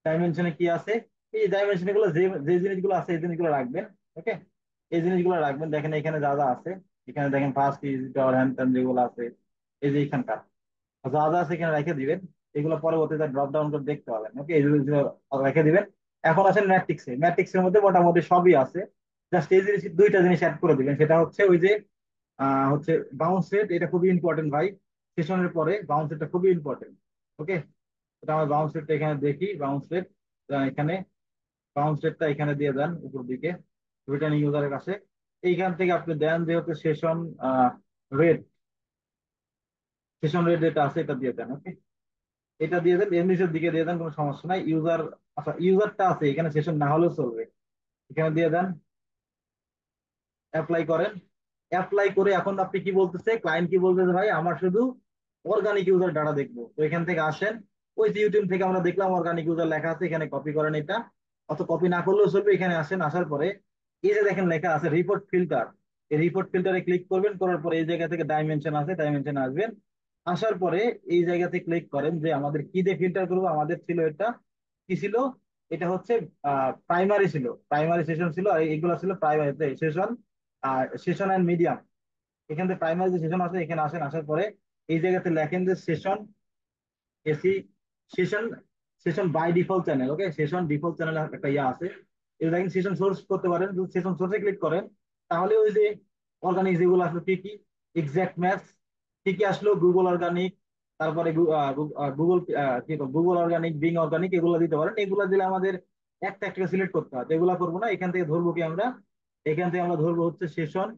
Speaker 1: ডাইমেনশনে কি আছে, এই ডাইমেনশন গুলো যে যে জিনিসগুলো আছে এই জিনিসগুলো রাখবেন। ওকে, এই জিনিসগুলো রাখবেন, দেখেন এখানে যা যা আছে, এখানে দেখেন ফার্স্ট ভিজিটর হ্যান্ড ত্যান যেগুলো আছে, এই যে এখানকার যা যা আছে এখানে রেখে দিবেন, এগুলো পরবর্তীতে ড্রপ ডাউন করে দেখতে পাবেন। ওকে, এই জিনিসগুলো রেখে দিবেন। এখন আসেন ম্যাট্রিক্সে, ম্যাট্রিক্সের মধ্যে মোটামুটি সবই আছে, জাস্ট এই জিনিস দুইটা জিনিস অ্যাড করে দিবেন, সেটা হচ্ছে ওই যে হচ্ছে বাউন্স রেট, এটা খুবই ইম্পর্টেন্ট ভাই, সেশনের পরে বাউন্স রেটটা খুবই ইম্পর্টেন্ট। ওকে, এটা আমার বাউন্স রেটটা এখানে দেখি, বাউন্স রেট এখানে, বাউন্স রেটটা এখানে দিয়ে দেন উপর দিকে রিটার্নিং ইউজারের কাছে, এইখান থেকে আপনি দেন যে হচ্ছে সেশন রেট, সেশন রেট যেটা আছে এটা দিয়ে দেন। ওকে, এটা দিয়ে দেন, এর নিচের দিকে দিয়ে দেন, কোনো সমস্যা নাই। ইউজার, আচ্ছা ইউজারটা আছে এখানে, সেশন না হলেও চলবে, এখানে দিয়ে দেন, অ্যাপ্লাই করেন। অ্যাপ্লাই করে এখন আপনি কি বলতেছে, ক্লায়েন্ট কি বলতেছে ভাই আমার শুধু অর্গানিক ইউজার ডাটা দেখবো, তো এখান থেকে আসেন, ওই যে ইউটিউব থেকে আমরা দেখলাম অর্গানিক ইউজার লেখা আছে, এখানে কপি করেন এটা, অত কপি না করলেও চলবে, এখানে আসেন, আসার পরে এই যে দেখেন লেখা আছে রিপোর্ট ফিল্টার, এই রিপোর্ট ফিল্টারে ক্লিক করবেন, করার পরে এই জায়গা থেকে ডাইমেনশন আছে, ডাইমেনশনে আসবেন, আসার পরে এই জায়গাতে ক্লিক করেন যে আমাদের কি দিয়ে ফিল্টার করবো, আমাদের ছিল এটা কি ছিল, এটা হচ্ছে প্রাইমারি ছিল, প্রাইমারি সেশন ছিল, আর এইগুলো ছিল প্রাইমারি সেশন, আর সেশন এন্ড মিডিয়াম। এখান থেকে প্রাইমারি যে সেশন আছে এখানে আসেন, আসার পরে এই জায়গাতে লেখেন যে session AC, session, session by default channel. Okay, session default channel একটা ইয়ে আছে, এটা দেখেন সেশন সোর্স করতে পারেন, যদি সেশন সোর্সে ক্লিক করেন তাহলে ওই যে অর্গানিক যেগুলো আসলো কি কি, এক্সাক্ট ম্যাথ কি কি আসলো, গুগল অর্গানিক, তারপরে গুগল কি গুগল অর্গানিক, বিং অর্গানিক, এগুলো দিতে পারেন। এগুলো দিলে আমাদের একটা একটা সিলেক্ট করতে হয়, তো এগুলো করবো না, এখান থেকে ধরবো কি আমরা, এখান থেকে আমরা ধরবো হচ্ছে সেশন,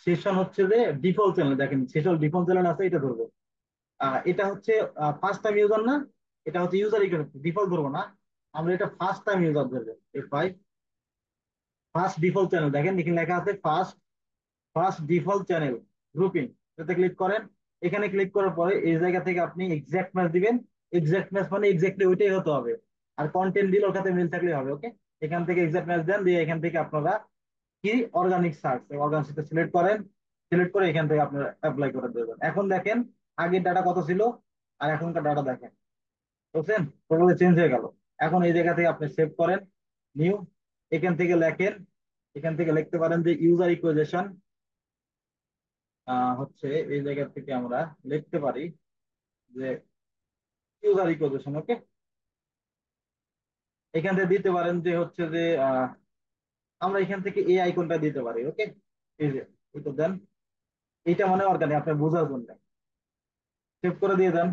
Speaker 1: সেশন হচ্ছে যে ডিফল্ট চ্যানেল, দেখেন সেশন ডিফল্ট চ্যানেল আছে, এটা ধরবো। এটা হচ্ছে ফার্স্ট টাইম ইউজার না, এটা হচ্ছে ইউজার ডিফল্ট ধরবো না, আমরা এটা ফার্স্ট টাইম ইউজার ধরবো। F5 ফার্স্ট ডিফল্ট চ্যানেল, দেখেন এখানে লেখা আছে first, first default channel grouping, এটাতে ক্লিক করেন। এখানে ক্লিক করার পরে এই জায়গা থেকে আপনি এক্সাক্ট ম্যাচ দিবেন, এক্সাক্ট ম্যাচ মানে এক্স্যাক্টলি ওইটাই হতে হবে, আর কন্টেন্ট দিলে ওর সাথে মিল থাকলে হবে। ওকে, এখান থেকে এক্সাক্ট ম্যাচ দেন, দিয়ে এখান থেকে আপনারা কি অর্গানিক সার্চ, অর্গানিকটা সিলেক্ট করেন, সিলেক্ট করে এখান থেকে আপনারা অ্যাপ্লাই করে দেবেন। এখন দেখেন আগের ডাটা কত ছিল আর এখনকার ডাটা দেখেন, বুঝছেন, টোটালি চেঞ্জ হয়ে গেল। এখন এই জায়গা থেকে আপনি সেভ করেন, নিউ, এখান থেকে লেখেন, এখান থেকে লিখতে পারেন যে ইউজার ইকুয়েশন, হচ্ছে এই জায়গা থেকে আমরা লিখতে পারি যে ইউজার ইকুয়েশন। ওকে, এখান থেকে দিতে পারেন যে হচ্ছে যে আমরা এখান থেকে এই আইকনটা দিতে পারি। ওকে, এই যে এটা দেন, এটা মানে অর্গানিক আপনি বোঝার জন্য সেভ করে দিয়ে দেন।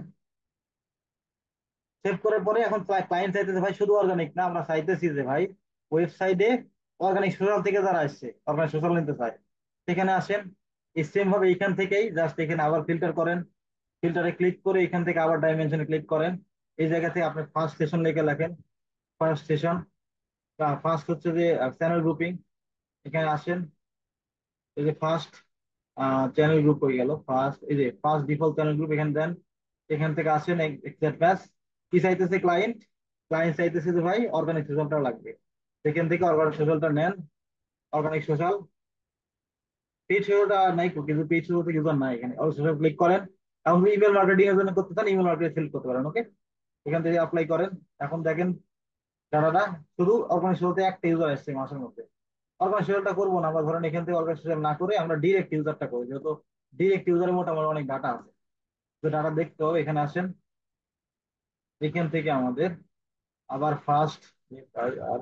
Speaker 1: সেভ করার পরে এখন ক্লায়েন্ট চাইতেছে ভাই শুধু অর্গানিক না, আমরা চাইতেছি যে ভাই ওয়েবসাইটে অর্গানিক সোশ্যাল থেকে যারা আসছে অর্গানিক সোশ্যাল নিতে চায় সেখানে আসেন। এই সেম ভাবে এখান থেকেই জাস্ট এখানে আবার ফিল্টার করেন, ফিল্টারে ক্লিক করে এখান থেকে আবার ডাইমেনশনে ক্লিক করেন। এই জায়গা থেকে আপনি ফার্স্ট সেশন লিখে লেখেন, ফার্স্ট সেশন। ফার্স্ট হচ্ছে যে চ্যানেল গ্রুপিং, এখানে আসেন। এই যে ফার্স্ট চ্যানেল গ্রুপ হয়ে গেল, ফার্স্ট এই যে ফার্স্ট ডিফল্ট চ্যানেল গ্রুপ এখানে দেন। এখান থেকে আসেন এক্সেপ্ট ব্যাস। কি চাইতেছে ক্লায়েন্ট? ক্লায়েন্ট চাইতেছে যে ভাই অর্গানিক সোশ্যালটা লাগবে, সেখান থেকে অর্গানিক সোশ্যালটা নেন। অর্গানিক সোশ্যাল পেজ সোশ্যালটা নাই তো, কিন্তু পেজ সোশ্যাল ইউজার নাই এখানে, সোশ্যাল ক্লিক করেন। এখন ইমেল মার্কেটিং এর জন্য করতে চান, ইমেল মার্কেটিং সিলেক্ট করতে পারেন। ওকে, এখান থেকে অ্যাপ্লাই করেন। এখন দেখেন ডাটাটা শুধু অর্গানিক সোশ্যালতে একটা ইউজার আসছে মাসের মধ্যে। অর্গানাইজেশনটা করবো না আমরা, ধরেন এখান থেকে অর্গানাইজেশন না করে আমরা ডিরেক্ট ইউজারটা করি, যেহেতু ডিরেক্ট ইউজারের মোটামুটি অনেক ডাটা আছে। তো ডাটা দেখতে হবে, এখানে আসেন। এখান থেকে আমাদের আবার ফার্স্ট আর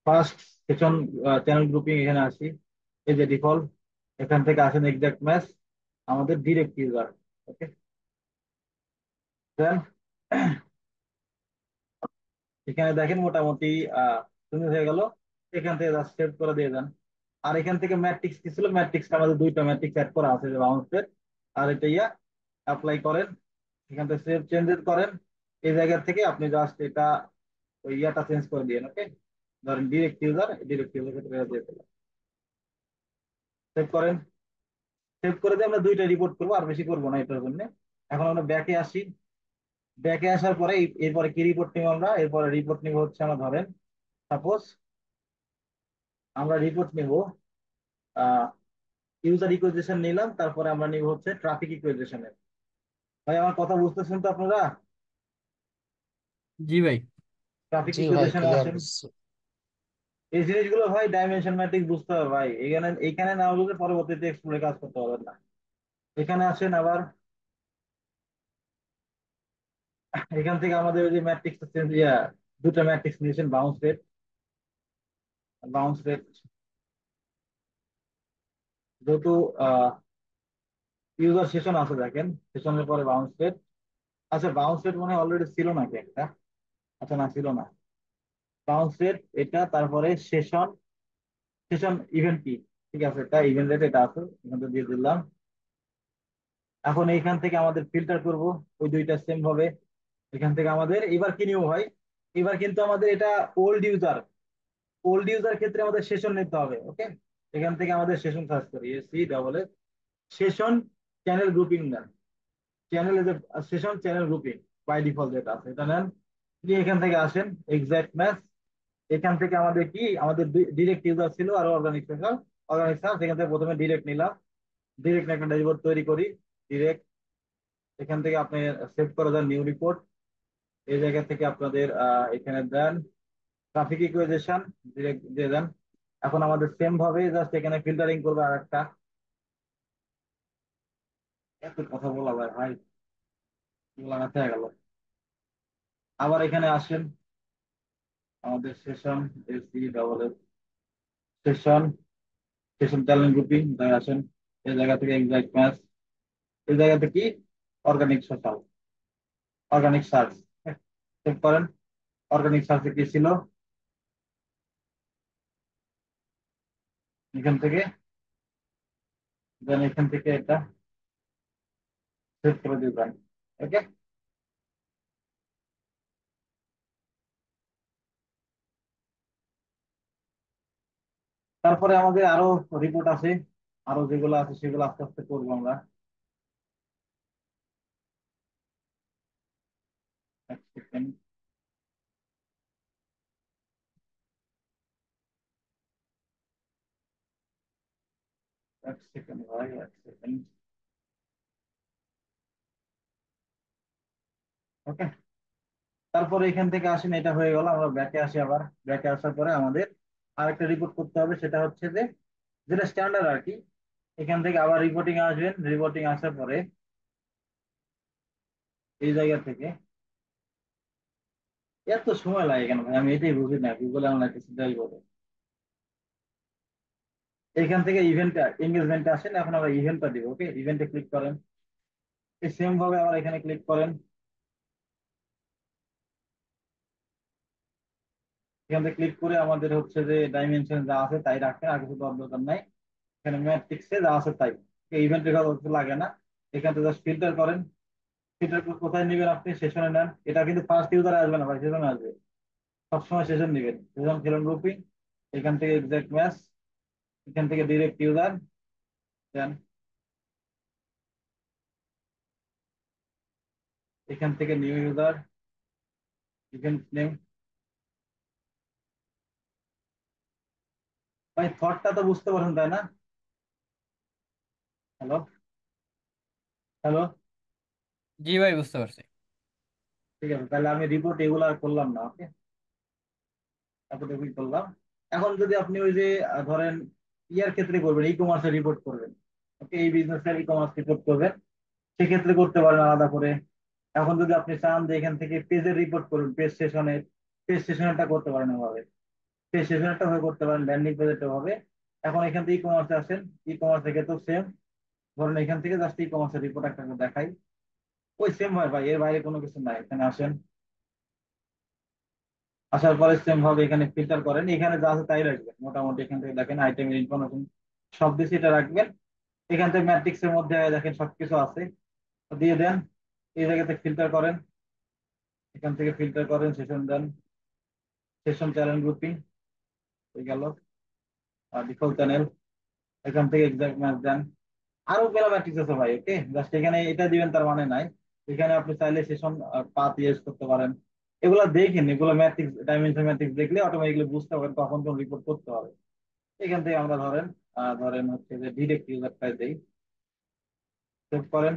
Speaker 1: ফার্স্ট সেকশন চ্যানেল গ্রুপিং এখানে আসি। এই যে ডিফল্ট, এখান থেকে আসেন এক্সাক্ট ম্যাচ আমাদের ডিরেক্ট ইউজার। ওকে, দেন এখানে দেখেন মোটামুটি সুন্দর হয়ে গেল। এখান থেকে জাস্ট সেভ করে দিয়ে দেন। আর এখান থেকে ম্যাট্রিক্স কি ছিল, ম্যাট্রিক্সটা আমাদের দুইটা ম্যাট্রিক্স অ্যাড করা আছে, যে বাউন্সের আর এটা ইয়া। অ্যাপ্লাই করেন, এখান থেকে সেভ চেঞ্জেস করেন। এই জায়গা থেকে আপনি জাস্ট এটা ওই ইয়াটা চেঞ্জ করে দিন। ওকে, ধরেন ডিরেক্ট ইউজার ক্ষেত্রে দিয়ে দিলাম। সেভ করেন, সেভ করে দিয়ে আমরা দুইটা রিপোর্ট করবো, আর বেশি করবো না এটার জন্য। এখন আমরা ব্যাকে আসি। ব্যাকে আসার পরে এরপরে কি রিপোর্ট নিব আমরা? এরপরে রিপোর্ট নিব হচ্ছে আমরা ধরেন সাপোজ আমরা রিপোর্ট নিব ইউজার ইকুইজিশন নিলাম, তারপরে আমরা নিব হচ্ছে ট্রাফিক ইকুইজিশনের। ভাই আমার কথা বুঝতেছেন তো আপনারা?
Speaker 2: জি ভাই।
Speaker 1: ট্রাফিক
Speaker 3: জি ভাই,
Speaker 1: ইকুইজিশনে
Speaker 3: ক্লিয়ার
Speaker 1: আসেন।
Speaker 3: বুঝছি।
Speaker 1: এই জিনিসগুলো ভাই ডাইমেনশন ম্যাট্রিক্স বুঝতে হবে ভাই, এখানে এখানে না বুঝলে পরবর্তীতে এক্সপ্লোরে কাজ করতে পারবেন না। এখানে আসেন আবার, এখান থেকে আমাদের ওই যে ম্যাট্রিক্স চেঞ্জ দুটো ম্যাট্রিক্স নিয়েছেন, বাউন্স রেট যেহেতু ইউজার সেশন আছে দেখেন, সেশনের পরে বাউন্স রেট। আচ্ছা বাউন্স রেট মনে হয় অলরেডি ছিল নাকি একটা? আচ্ছা না, ছিল না। বাউন্স রেট এটা, তারপরে সেশন, সেশন ইভেন্ট কি, ঠিক আছে এটা ইভেন্ট রেট এটা আছে, এখান থেকে দিয়ে দিলাম। এখন এইখান থেকে আমাদের ফিল্টার করব ওই দুইটা সেম ভাবে। এখান থেকে আমাদের এবার কি নিব ভাই? এবার কিন্তু আমাদের এটা ওল্ড ইউজার, ওল্ড ইউজার ক্ষেত্রে আমাদের সেশন নিতে হবে। ওকে, এখান থেকে আমাদের সেশন সার্চ করি, SC সেশন চ্যানেল গ্রুপিং নেন। Channel as session channel grouping by default যেটা আছে এটা নেন। নিয়ে এখান থেকে আসেন এক্সাক্ট ম্যাচ। এখান থেকে আমাদের কি আমাদের ডিরেক্ট ইউজার ছিল আর অর্গানিক সোশ্যাল, অর্গানিক সার্চ। এখান থেকে প্রথমে ডিরেক্ট নিলাম, ডিরেক্ট একটা ড্যাশবোর্ড তৈরি করি ডিরেক্ট। এখান থেকে আপনি সেভ করে দেন নিউ রিপোর্ট। এই জায়গা থেকে আপনাদের এখানে দেন ট্রাফিক ইকুইজিশন, ডিরেক্ট দিয়ে দেন। এখন আমাদের সেম ভাবে জাস্ট এখানে ফিল্টারিং করবে আর একটা। এত কথা বলা ভাই ভাই, বলা না গেল। আবার এখানে আসেন আমাদের session, session, session talent grouping তাই আসেন। এই জায়গা থেকে এক্সাক্ট ম্যাচ। এই জায়গাতে কি organic social, organic search check করেন। অর্গানিক সার্চে কি ছিল, এখান থেকে দেন এখান থেকে এটা সেভ করে দিবেন। ওকে, তারপরে আমাদের আরো রিপোর্ট আছে, আরো যেগুলো আছে সেগুলো আস্তে আস্তে করবো আমরা। এক সেকেন্ড, এক সেকেন্ড ভাই, এক সেকেন্ড। ওকে, তারপরে এখান থেকে আসেন, এটা হয়ে গেল। আমরা ব্যাকে আসি আবার। ব্যাকে আসার পরে আমাদের আরেকটা রিপোর্ট করতে হবে, সেটা হচ্ছে যে যেটা স্ট্যান্ডার্ড আর কি। এখান থেকে আবার রিপোর্টিং আসবেন, রিপোর্টিং আসার পরে এই জায়গা থেকে এত সময় লাগে কেন ভাই? আমি এটাই বুঝি না, গুগল অ্যানালাইটিক্স যাই বলে। এখান থেকে ইভেন্ট এঙ্গেজমেন্টে আসেন, এখন আমরা ইভেন্টটা দিব। ওকে, ইভেন্টে ক্লিক করেন। এই সেম ভাবে আবার এখানে ক্লিক করেন। এখান থেকে ক্লিক করে আমাদের হচ্ছে যে ডাইমেনশন যা আছে তাই রাখেন, আর কিছু দেওয়ার দরকার নাই। এখানে ম্যাট্রিক্সে যা আছে তাই, ইভেন্ট রেখা করতে লাগে না। এখান থেকে জাস্ট ফিল্টার করেন। ফিল্টার কোথায় নেবেন? আপনি সেশনে নেন। এটা কিন্তু ফার্স্ট ইউজারে আসবে না ভাই, সেশনে আসবে। সবসময় সেশন নেবেন, সেশন খেলুন গ্রুপিং। এখান থেকে এক্সাক্ট ম্যাচ, এখান থেকে ডিরেক্ট ইউজার দেন, এখান থেকে নিউ ইউজার, ইভেন্ট নেম। ভাই থটটা তো বুঝতে পারেন তাই না? Hello, hello.
Speaker 2: জি ভাই, বুঝতে পারছি।
Speaker 1: ঠিক আছে, তাহলে আমি রিপোর্ট এগুলো আর করলাম না। ওকে, এতটুকুই করলাম। এখন যদি আপনি ওই যে ধরেন ইয়ার ক্ষেত্রে করবেন, ই কমার্সের রিপোর্ট করবেন। ওকে, এই বিজনেসের ই কমার্স রিপোর্ট করবেন, সেক্ষেত্রে করতে পারেন আলাদা করে। এখন যদি আপনি চান যে এখান থেকে পেজের রিপোর্ট করুন, পেজ সেশনেরটা করতে পারেন এভাবে। পেজ সেশনেরটা ভাবে করতে পারেন, ল্যান্ডিং পেজেরটা হবে। এখন এখান থেকে ই কমার্সে আসেন। ই কমার্সের ক্ষেত্রেও সেম। ধরেন এখান থেকে জাস্ট ই কমার্সের রিপোর্ট একটা দেখাই। ওই সেম হয় ভাই, এর বাইরে কোনো কিছু নাই। এখানে আসেন, আসার পরে সেম ভাবে এখানে ফিল্টার করেন। এখানে যা আছে তাই রাখবেন মোটামুটি। এখান থেকে দেখেন আইটেমের ইনফরমেশন সব কিছু এটা রাখবেন। এখান থেকে ম্যাট্রিক্স এর মধ্যে দেখেন সবকিছু আছে, দিয়ে দেন। এই জায়গাতে ফিল্টার করেন, এখান থেকে ফিল্টার করেন, সেশন দেন, সেশন চ্যানেল গ্রুপিং হয়ে গেল, আর ডিফল্ট চ্যানেল। এখান থেকে এক্সাক্ট ম্যাচ দেন। আরো বেলা ম্যাট্রিক্স আছে ভাই। ওকে, জাস্ট এখানে এটা দিবেন তার মানে নাই। এখানে আপনি চাইলে সেশন পাথ ইউজ করতে পারেন। এগুলা দেখেন, এগুলো ম্যাট্রিক্স, ডাইমেনশন ম্যাট্রিক্স দেখলে অটোমেটিকলি বুঝতে পারেন কখন কোন রিপোর্ট করতে হবে। এখান থেকে আমরা ধরেন হচ্ছে যে ডিরেক্ট ইউজারটা দেই, সেভ করেন।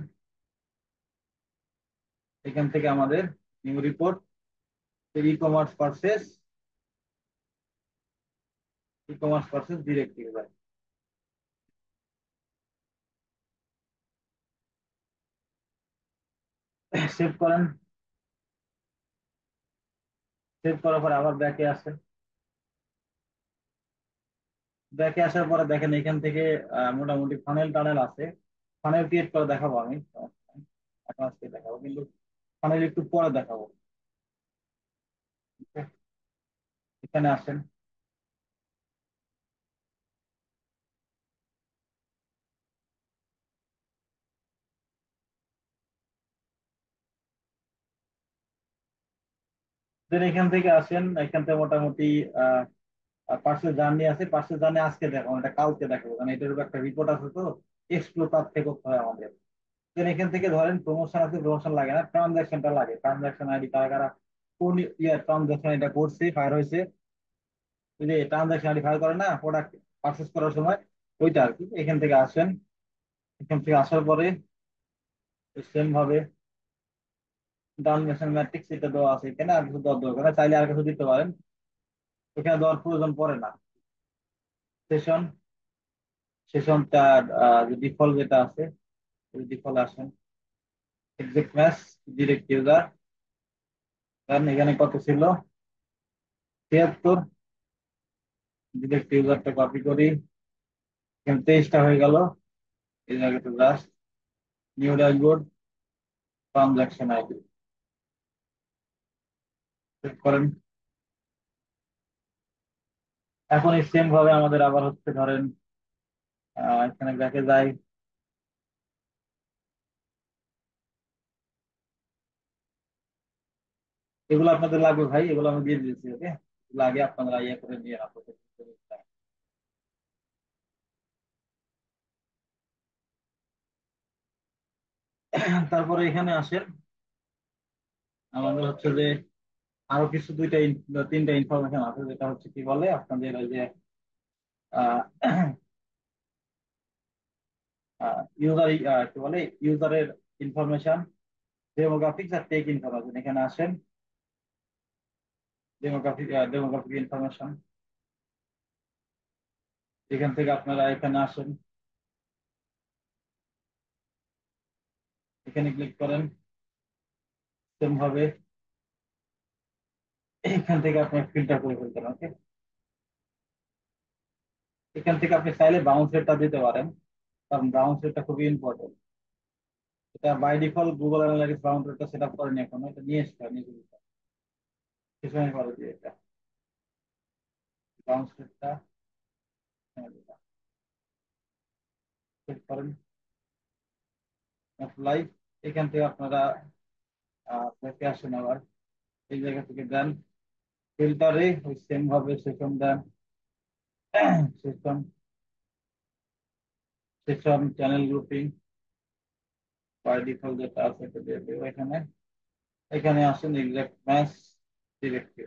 Speaker 1: এখান থেকে আমাদের new report, e commerce purchase, direct user, save করেন। সেভ করার পরে আবার ব্যাকে আসেন। ব্যাকে আসার পরে দেখেন এখান থেকে মোটামুটি ফানেল টানেল আছে। ফানেল ক্রিয়েট করে দেখাবো আমি, এখন আজকে দেখাবো কিন্তু ফানেল একটু পরে দেখাবো। এখানে আসেন। দেন এখান থেকে আসেন, এখান থেকে মোটামুটি পার্সেল জার্নি আছে। পার্সেল জার্নি আজকে দেখাবো না, এটা কালকে দেখাবো, কারণ এটার উপর একটা রিপোর্ট আছে তো, এক্সপ্লোর তার থেকে করতে হয় আমাদের। দেন এখান থেকে ধরেন প্রমোশন আছে, প্রমোশন লাগে না, ট্রানজাকশনটা লাগে। ট্রানজাকশন আইডি কারা কারা কোন ট্রানজাকশন এটা করছে, ফায়ার হয়েছে, ওই যে ট্রানজাকশন আইডি ফায়ার করে না প্রোডাক্ট পারচেস করার সময়, ওইটা আর কি। এখান থেকে আসেন। এখান থেকে আসার পরে সেম ভাবে ট্রানজাকশন ম্যাট্রিক্স এটা দেওয়া আছে এখানে, আর কিছু দেওয়ার দরকার নেই, চাইলে আর কিছু দিতে পারেন, এখানে দেওয়ার প্রয়োজন পড়ে না। সেশন, সেশনটার যে ডিফল্ট যেটা আছে, ওই ডিফল্ট আসেন। এক্সাক্ট ম্যাচ, ডিরেক্ট ইউজার, কারণ এখানে কত ছিল? 76। ডিরেক্ট ইউজারটা কপি করি, এখানে 23টা হয়ে গেল। এই জায়গাতে just new dashboard, transaction ID check করেন। এখন এই সেম ভাবে আমাদের আবার হচ্ছে ধরেন এখানে ব্যাকে যাই। এগুলো আপনাদের লাগবে ভাই, এগুলো আমি দিয়ে দিয়েছি। ওকে, লাগে আপনারা ইয়ে করে নিয়ে আপনাদের। তারপরে এখানে আসেন, আমাদের হচ্ছে যে আরো কিছু তিনটা ইনফরমেশন আছে, যেটা হচ্ছে কি বলে আপনাদের ওই যে ইউজার, কি বলে, ইউজারের ইনফরমেশন, ডেমোগ্রাফিক্স আর টেক ইনফরমেশন। এখানে আসেন, ডেমোগ্রাফিক ইনফরমেশন। এখান থেকে আপনারা এখানে আসেন, এখানে ক্লিক করেন। সেম ভাবে এখান থেকে আপনি ফিল্টার করে ফেলতেন। ওকে, এখান থেকে আপনি চাইলে বাউন্স রেটটা দিতে পারেন, কারণ বাউন্স রেটটা খুবই ইম্পর্টেন্ট। এটা by default Google Analytics bounce রেটটা সেট আপ করেনি এখনো, এটা নিয়ে এসতে হয় নিজে নিজে। পিছনে করে দিয়ে এটা বাউন্স রেটটা সেট করেন, অ্যাপ্লাই। এখান থেকে আপনারা ব্যাকে আসেন আবার, এই জায়গা থেকে দেন ফিল্টারে ওই সেম ভাবে সেশন দেন। Session, session channel grouping by default যেটা আছে এটা দিয়ে দেবো এখানে। এখানে আসেন এক্সাক্ট ম্যাচ ডিরেক্টরি,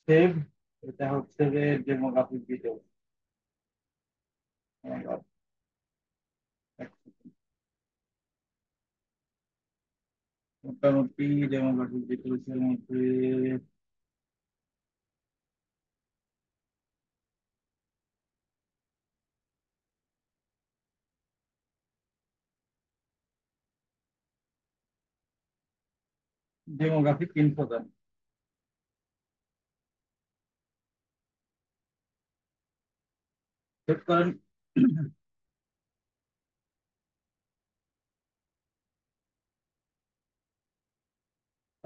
Speaker 1: সেভ। এটা হচ্ছে যে ডেমোগ্রাফিক ডিটেলস, মোটামুটি ডেমোগ্রাফিক ডিটেলস এর মধ্যে ডেমোগ্রাফিক ইনফো দেন, সেভ করেন।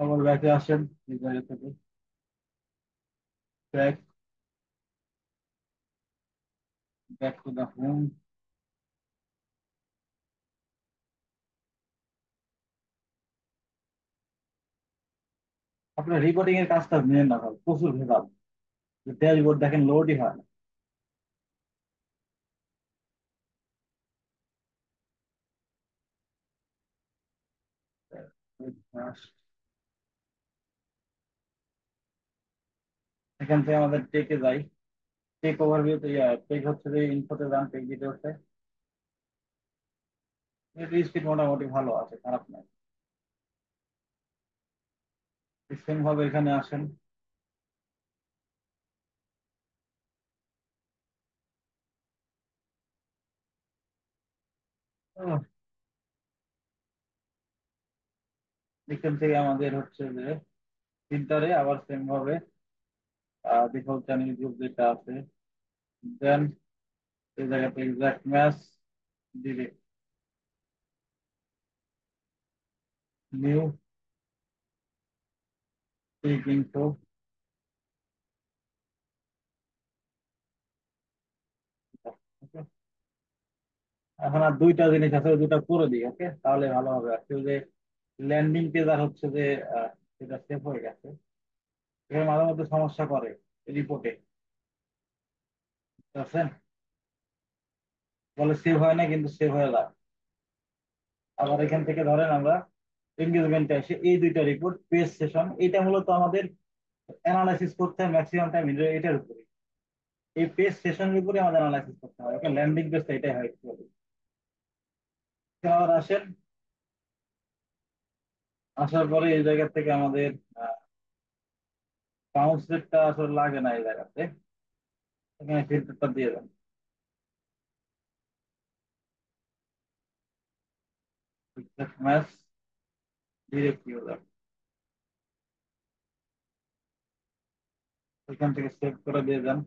Speaker 1: আবার ব্যাকে আসেন এই জায়গা থেকে, back, back to the home. আপনার রিপোর্টিং এর কাজটা নিয়ে না ভাই, প্রচুর ভেজাল। ড্যাশবোর্ড দেখেন লোডই হয় না। এখান থেকে আমাদের টেকে যাই, টেক ওভারভিউতে, টেক হচ্ছে যে ইনফোতে যান, টেক ডিটেলসে। স্পিড মোটামুটি ভালো আছে, খারাপ নয়। সেম ভাবে এখানে আসেন, আহ, এখান থেকে আমাদের হচ্ছে যে ফিল্টারে আবার সেম ভাবে ডিফল্ট চ্যানেল গ্রুপ যেটা আছে দেন, এই জায়গাতে এক্সাক্ট ম্যাচ দিবে, নিউ টেক ইনফো। এখন আর দুইটা জিনিস আছে, ওই দুটা করে দিই। ওকে, তাহলে ভালো হবে। আর কেউ যে ল্যান্ডিং পেজ আর হচ্ছে যে সেটা সেভ হয়ে গেছে, এখানে মাঝে মধ্যে সমস্যা করে রিপোর্টে, বুঝতে বলে সেভ হয় না, কিন্তু সেভ হয়ে যায়। আবার এখান থেকে ধরেন আমরা এনগেজমেন্টে এসে এই দুইটা রিপোর্ট পেজ সেশন, এটা মূলত আমাদের অ্যানালাইসিস করতে হয় ম্যাক্সিমাম টাইম এটার উপরে, এই পেজ সেশনের উপরে আমাদের অ্যানালাইসিস করতে হয়। ওকে, ল্যান্ডিং পেজটা এটাই হয় actually। এখানে আবার আসেন, আসার পরে এই জায়গা থেকে আমাদের বাউন্স রেটটা আসলে লাগে না এই জায়গাতে, এখানে ফিল্টারটা দিয়ে দেন ম্যাচ ডিরেক্টলি, এখান থেকে সেভ করে দিয়ে দেন।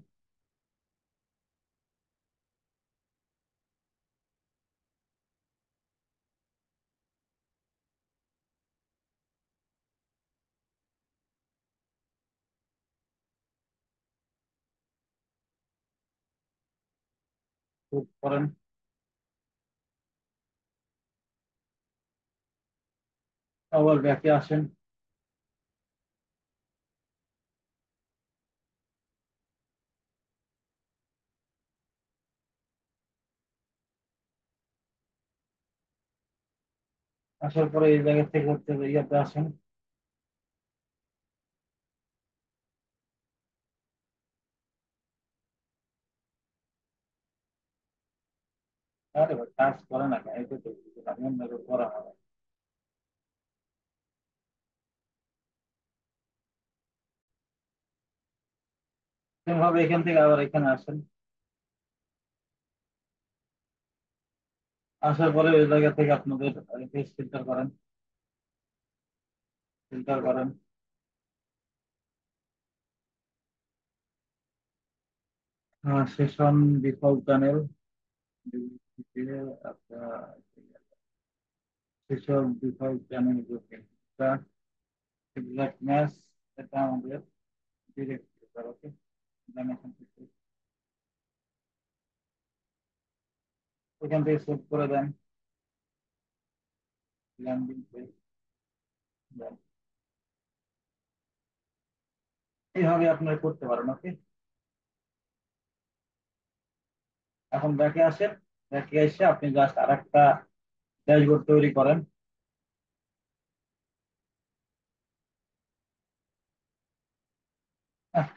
Speaker 1: সেভ করেন, আবার ব্যাকে আসেন। আসার পরে এই জায়গা থেকে হচ্ছে যে ইয়াতে আসেন, আরে ভাই কাজ করে না কেন, এই তো আমি অন্য কেউ করা হবে। ভাবে এখান থেকে আবার এখানে আসেন, আসার পরে ওই জায়গা থেকে আপনাদের পেজ ফিল্টার করেন। ফিল্টার করেন। সেশন ডিফল্ট প্যানেল, আপনার session default panel exact match, এটা আমাদের ডিরেক্ট ফিল্টার। ওকে, এখান থেকে সেভ করে দেন ল্যান্ডিং পেজ। এইভাবে আপনারা করতে পারেন। ওকে, এখন ব্যাকে আসেন। ব্যাকে এসে আপনি জাস্ট আরেকটা ড্যাশবোর্ড তৈরি করেন। আহ,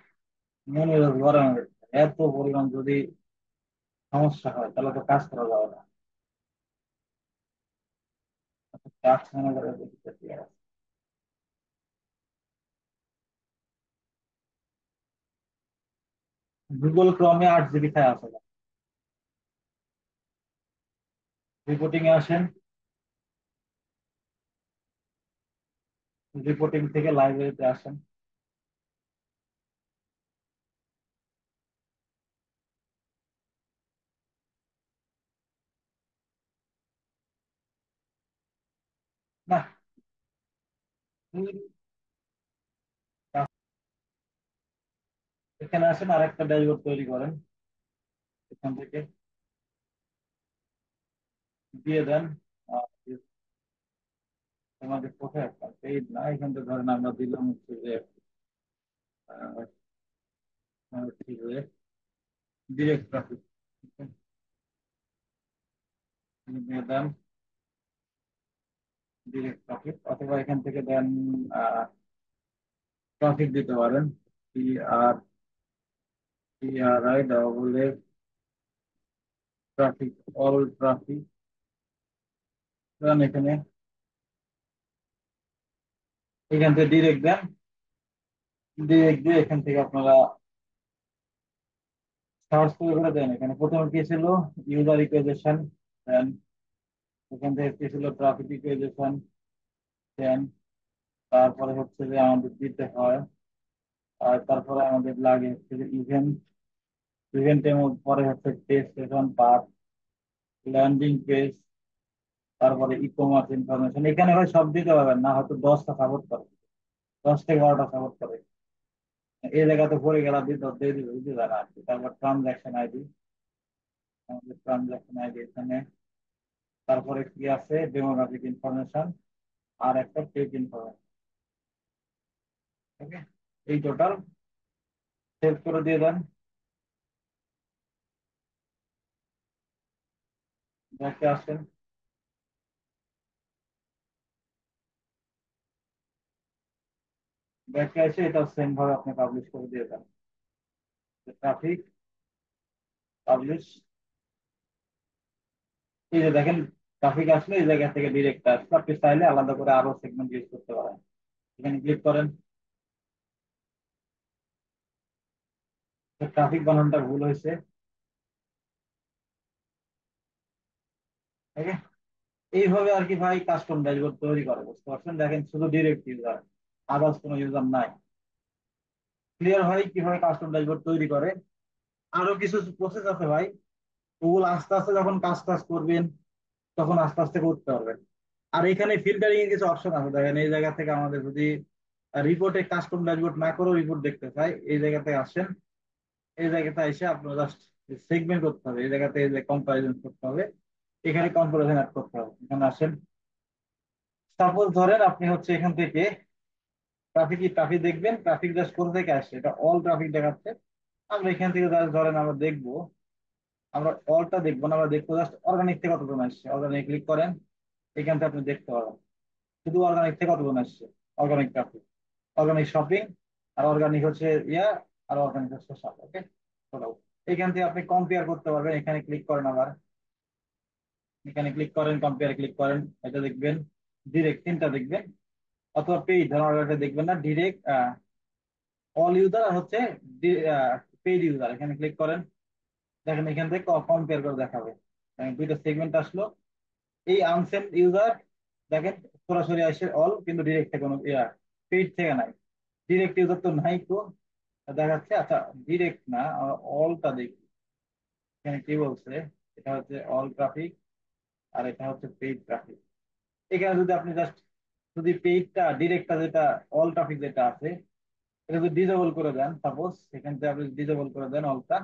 Speaker 1: মনে গরম হয়ে যাচ্ছে। এত পরিমাণ যদি সমস্যা হয় তাহলে তো কাজ করা যাবে না। টাস্ক ম্যানেজারে দেখতে ঠিক আছে। গুগল ক্রমে 8 জিবি খায় আছে। রিপোর্টিং এ আসেন। রিপোর্টিং থেকে লাইব্রেরিতে আসেন। না, এখানে আসেন আর একটা ড্যাশবোর্ড তৈরি করেন। এখান থেকে দিয়ে দেন। আহ, আমাদের কোথায় একটা পেজ না, এখান থেকে ধরেন আমরা দিলাম হচ্ছে যে ডিরেক্ট ট্রাফিক দিয়ে দেন। ডিরেক্ট ট্রাফিক অথবা এখান থেকে দেন ট্রাফিক দিতে পারেন। P R P R I double A traffic, all traffic দেন এখানে। এখান থেকে ডিরেক্ট দেন। ডিরেক্ট দিয়ে এখান থেকে আপনারা সার্চ করে করে দেন। এখানে প্রথমে কি ছিল? User equation. দেন এখান থেকে কি ছিল? Traffic equation. দেন তারপরে হচ্ছে যে আমাদের দিতে হয়, আর তারপরে আমাদের লাগে হচ্ছে যে ইভেন্ট। ইভেন্টের পরে হচ্ছে test session path, landing page, তারপরে ই কমার্স ইনফরমেশন। এখানে হয় সব দিতে পারবেন না, হয়তো 10টা সাপোর্ট করে, 10 থেকে 12টা সাপোর্ট করে। এই জায়গাতে পড়ে গেলাম দিয়ে দিয়ে দিবে, বুঝতে পারা আর কি। তারপর ট্রানজাকশন আইডি, আমাদের ট্রানজাকশন আইডি এখানে। তারপরে কি আছে? ডেমোগ্রাফিক ইনফরমেশন আর একটা পেজ ইনফরমেশন। ওকে, এই টোটাল সেভ করে দিয়ে দেন। ব্যাকে আসেন। ব্যাকে এসে এটা সেম ভাবে আপনি পাবলিশ করে দিয়ে দেন। Traffic publish. এই যে দেখেন, ট্রাফিক আসলে এই জায়গা থেকে ডিরেক্ট আসলে আপনি চাইলে আলাদা করে আরো সেগমেন্ট ইউজ করতে পারেন। এখানে ক্লিক করেন। ট্রাফিক বানানটা ভুল হয়েছে। ওকে, এইভাবে আর কি ভাই কাস্টম ড্যাশবোর্ড তৈরি করে, বুঝতে পারছেন? দেখেন শুধু ডিরেক্ট ইউজার, আদার্স কোনো ইউজার নাই। ক্লিয়ার ভাই কিভাবে কাস্টম ড্যাশবোর্ড তৈরি করে? আরো কিছু প্রসেস আছে ভাই, ওগুলো আস্তে আস্তে যখন কাজ টাজ করবেন তখন আস্তে আস্তে করতে পারবেন। আর এখানে ফিল্টারিং এর কিছু অপশন আছে। দেখেন এই জায়গা থেকে আমাদের যদি রিপোর্টে কাস্টম ড্যাশবোর্ড না করেও রিপোর্ট দেখতে চাই, এই জায়গাতে আসেন। এই জায়গাতে এসে আপনার জাস্ট সেগমেন্ট করতে হবে। এই জায়গাতে এই যে কম্পারিজন করতে হবে, এখানে কম্পারিজন অ্যাড করতে হবে। এখানে আসেন। সাপোজ ধরেন আপনি হচ্ছে এখান থেকে ট্রাফিক দেখবেন, ট্রাফিক জাস্ট কোথা থেকে আসছে, এটা অল ট্রাফিক দেখাচ্ছে। আমরা এখান থেকে জাস্ট ধরেন আমরা দেখবো, আমরা অলটা দেখবো না, আমরা দেখবো জাস্ট অর্গানিক থেকে কতজন আসছে। অর্গানিক ক্লিক করেন, এখান থেকে আপনি দেখতে পাবেন শুধু অর্গানিক থেকে কতজন আসছে। অর্গানিক ট্রাফিক, অর্গানিক শপিং, আর অর্গানিক হচ্ছে ইয়া, আর অর্গানিক হচ্ছে শপ। ওকে, এখান থেকে আপনি কম্পেয়ার করতে পারবেন। এখানে ক্লিক করেন আবার, এখানে ক্লিক করেন, কম্পেয়ার ক্লিক করেন। এটা দেখবেন ডিরেক্ট তিনটা দেখবেন, অথবা পেইড ধরনের এটা দেখবেন না, ডিরেক্ট অল ইউজার আর হচ্ছে পেইড ইউজার। এখানে ক্লিক করেন, দেখেন এখান থেকে কম্পেয়ার করে দেখাবে। দুইটা সেগমেন্ট আসলো। এই আনসেন্ড ইউজার দেখেন সরাসরি আসে অল, কিন্তু ডিরেক্ট কোনো ইয়া পেইড থেকে নাই, ডিরেক্ট ইউজার তো নাই তো দেখাচ্ছে। আচ্ছা, ডিরেক্ট না, অলটা দেখি এখানে কি বলছে। এটা হচ্ছে অল ট্রাফিক, আর এটা হচ্ছে পেইড ট্রাফিক। এখানে যদি আপনি জাস্ট যদি পেইডটা ডিরেক্টটা যেটা অল ট্রাফিক যেটা আছে এটা যদি ডিজেবল করে দেন, সাপোজ এখান থেকে আপনি ডিজেবল করে দেন অলটা,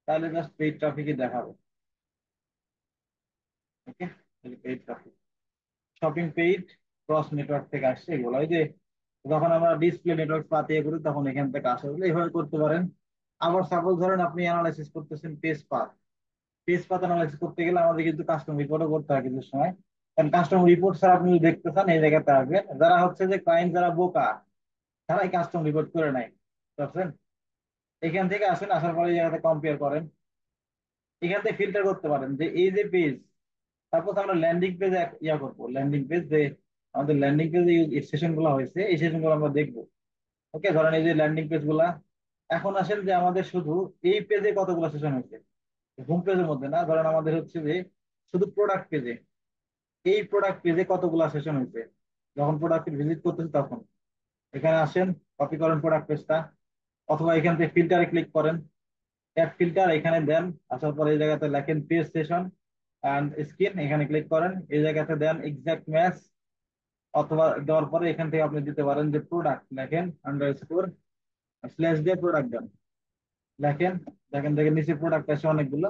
Speaker 1: তাহলে জাস্ট পেইড ট্রাফিকই দেখাবে। Okay, paid traffic, shopping paid, cross network থেকে আসছে এগুলো। ওই যে যখন আমরা ডিসপ্লে নেটওয়ার্ক পাতিয়ে করি তখন এখান থেকে আসে, এগুলো এইভাবে করতে পারেন। আবার সাপোজ ধরেন আপনি অ্যানালাইসিস করতেছেন page path, page path analysis করতে গেলে আমাদের কিন্তু কাস্টম রিপোর্টও করতে হয় কিছু সময়। কারণ কাস্টম রিপোর্ট ছাড়া আপনি যদি দেখতে চান এই জায়গাতে আসবেন, যারা হচ্ছে যে ক্লায়েন্ট যারা বোকা তারাই কাস্টম রিপোর্ট করে নেয়, বুঝছেন? এখান থেকে আসেন, আসার পরে এই জায়গাতে কম্পেয়ার করেন, এখান থেকে ফিল্টার করতে পারেন যে এই যে পেজ, সাপোজ আমরা ল্যান্ডিং পেজে ইয়া করবো, ল্যান্ডিং পেজ যে আমাদের ল্যান্ডিং পেজে এই সেশন গুলো হয়েছে এই সেশন গুলো আমরা দেখবো। ওকে, ধরেন এই যে ল্যান্ডিং পেজ গুলা। এখন আসেন যে আমাদের শুধু এই পেজে কতগুলো সেশন হয়েছে, হোম পেজের মধ্যে না, ধরেন আমাদের হচ্ছে যে শুধু প্রোডাক্ট পেজে, এই প্রোডাক্ট পেজে কতগুলো সেশন হয়েছে যখন প্রোডাক্ট ভিজিট করতেছে তখন। এখানে আসেন, কপি করেন প্রোডাক্ট পেজটা, অথবা এখান থেকে ফিল্টারে ক্লিক করেন, অ্যাড ফিল্টার এখানে দেন, আসার পরে এই জায়গাতে লেখেন পেজ সেশন অ্যান্ড স্ক্রিন, এখানে ক্লিক করেন, এই জায়গাতে দেন এক্সাক্ট ম্যাচ, অথবা দেওয়ার পরে এখান থেকে আপনি দিতে পারেন যে প্রোডাক্ট লেখেন আন্ডারস্কোর স্ল্যাশ দিয়ে প্রোডাক্ট দেন, লেখেন, দেখেন দেখেন নিচে প্রোডাক্ট আছে অনেকগুলো।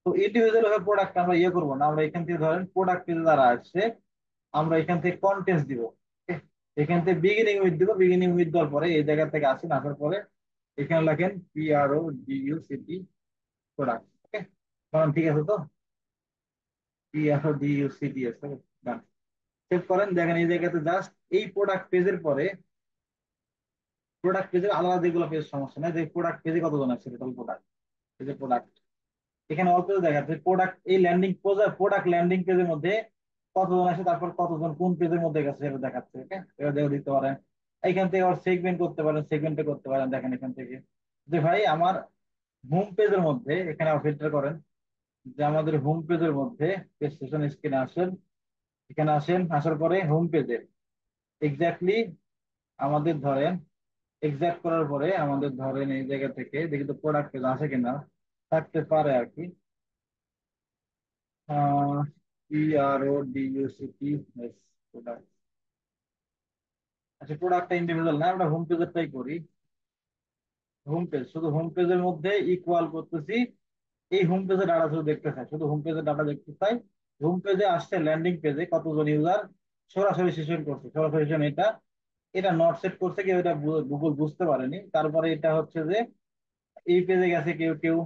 Speaker 1: তো ইন্ডিভিজুয়াল ভাবে প্রোডাক্ট আমরা ইয়ে করবো না, আমরা এখান থেকে ধরেন প্রোডাক্ট পেজে যারা আসছে আমরা এখান থেকে কন্টেন্টস দিব। Okay? এখান থেকে বিগিনিং উইথ দিব, বিগিনিং উইথ দেওয়ার পরে এই জায়গা থেকে আসেন, আসার পরে এখানে লেখেন PRODUCT প্রোডাক্ট। ওকে, ঠিক আছে তো, PRODUCT আছে, ডান। সেভ করেন, দেখেন এই জায়গাতে জাস্ট এই প্রোডাক্ট পেজের পরে প্রোডাক্ট পেজের আলাদা যেগুলো পেজ সমস্যা নাই, যে প্রোডাক্ট পেজে কতজন আছে টোটাল প্রোডাক্ট, এই যে প্রোডাক্ট এখানে অল্প দেখাচ্ছে প্রোডাক্ট, এই ল্যান্ডিং প্রোডাক্ট ল্যান্ডিং পেজের মধ্যে কতজন আছে, তারপর কতজন কোন পেজের মধ্যে গেছে সেটা দেখাচ্ছে। ওকে, এটা দেখে দিতে পারেন। এখান থেকে আবার সেগমেন্ট করতে পারেন, সেগমেন্টে করতে পারেন, দেখেন এখান থেকে যে ভাই আমার হোম পেজের মধ্যে, এখানে ফিল্টার করেন যে আমাদের হোম পেজের মধ্যে সেশন স্ক্রিনে আসেন, এখানে আসেন, আসার পরে হোম পেজে এক্স্যাক্টলি আমাদের ধরেন এক্সাক্ট করার পরে আমাদের ধরেন এই জায়গা থেকে দেখি তো প্রোডাক্ট পেজ আছে কিনা, থাকতে পারে আর কি। PRODUCT, product. আচ্ছা, প্রোডাক্টটা ইন্ডিভিজুয়াল না, আমরা হোম পেজেরটাই করি। হোম পেজ, শুধু হোম পেজের মধ্যে ইকুয়াল করতেছি, এই হোম পেজে ডাটা শুধু দেখতে চাই, শুধু হোম পেজের ডাটা দেখতে চাই। হোম পেজে আসছে ল্যান্ডিং পেজে কতজন ইউজার সরাসরি সেশন করছে, সরাসরি সেশন এটা, এটা নট সেট করছে কেউ, এটা গুগল বুঝতে পারেনি। তারপরে এটা হচ্ছে যে এই পেজে গেছে কেউ কেউ,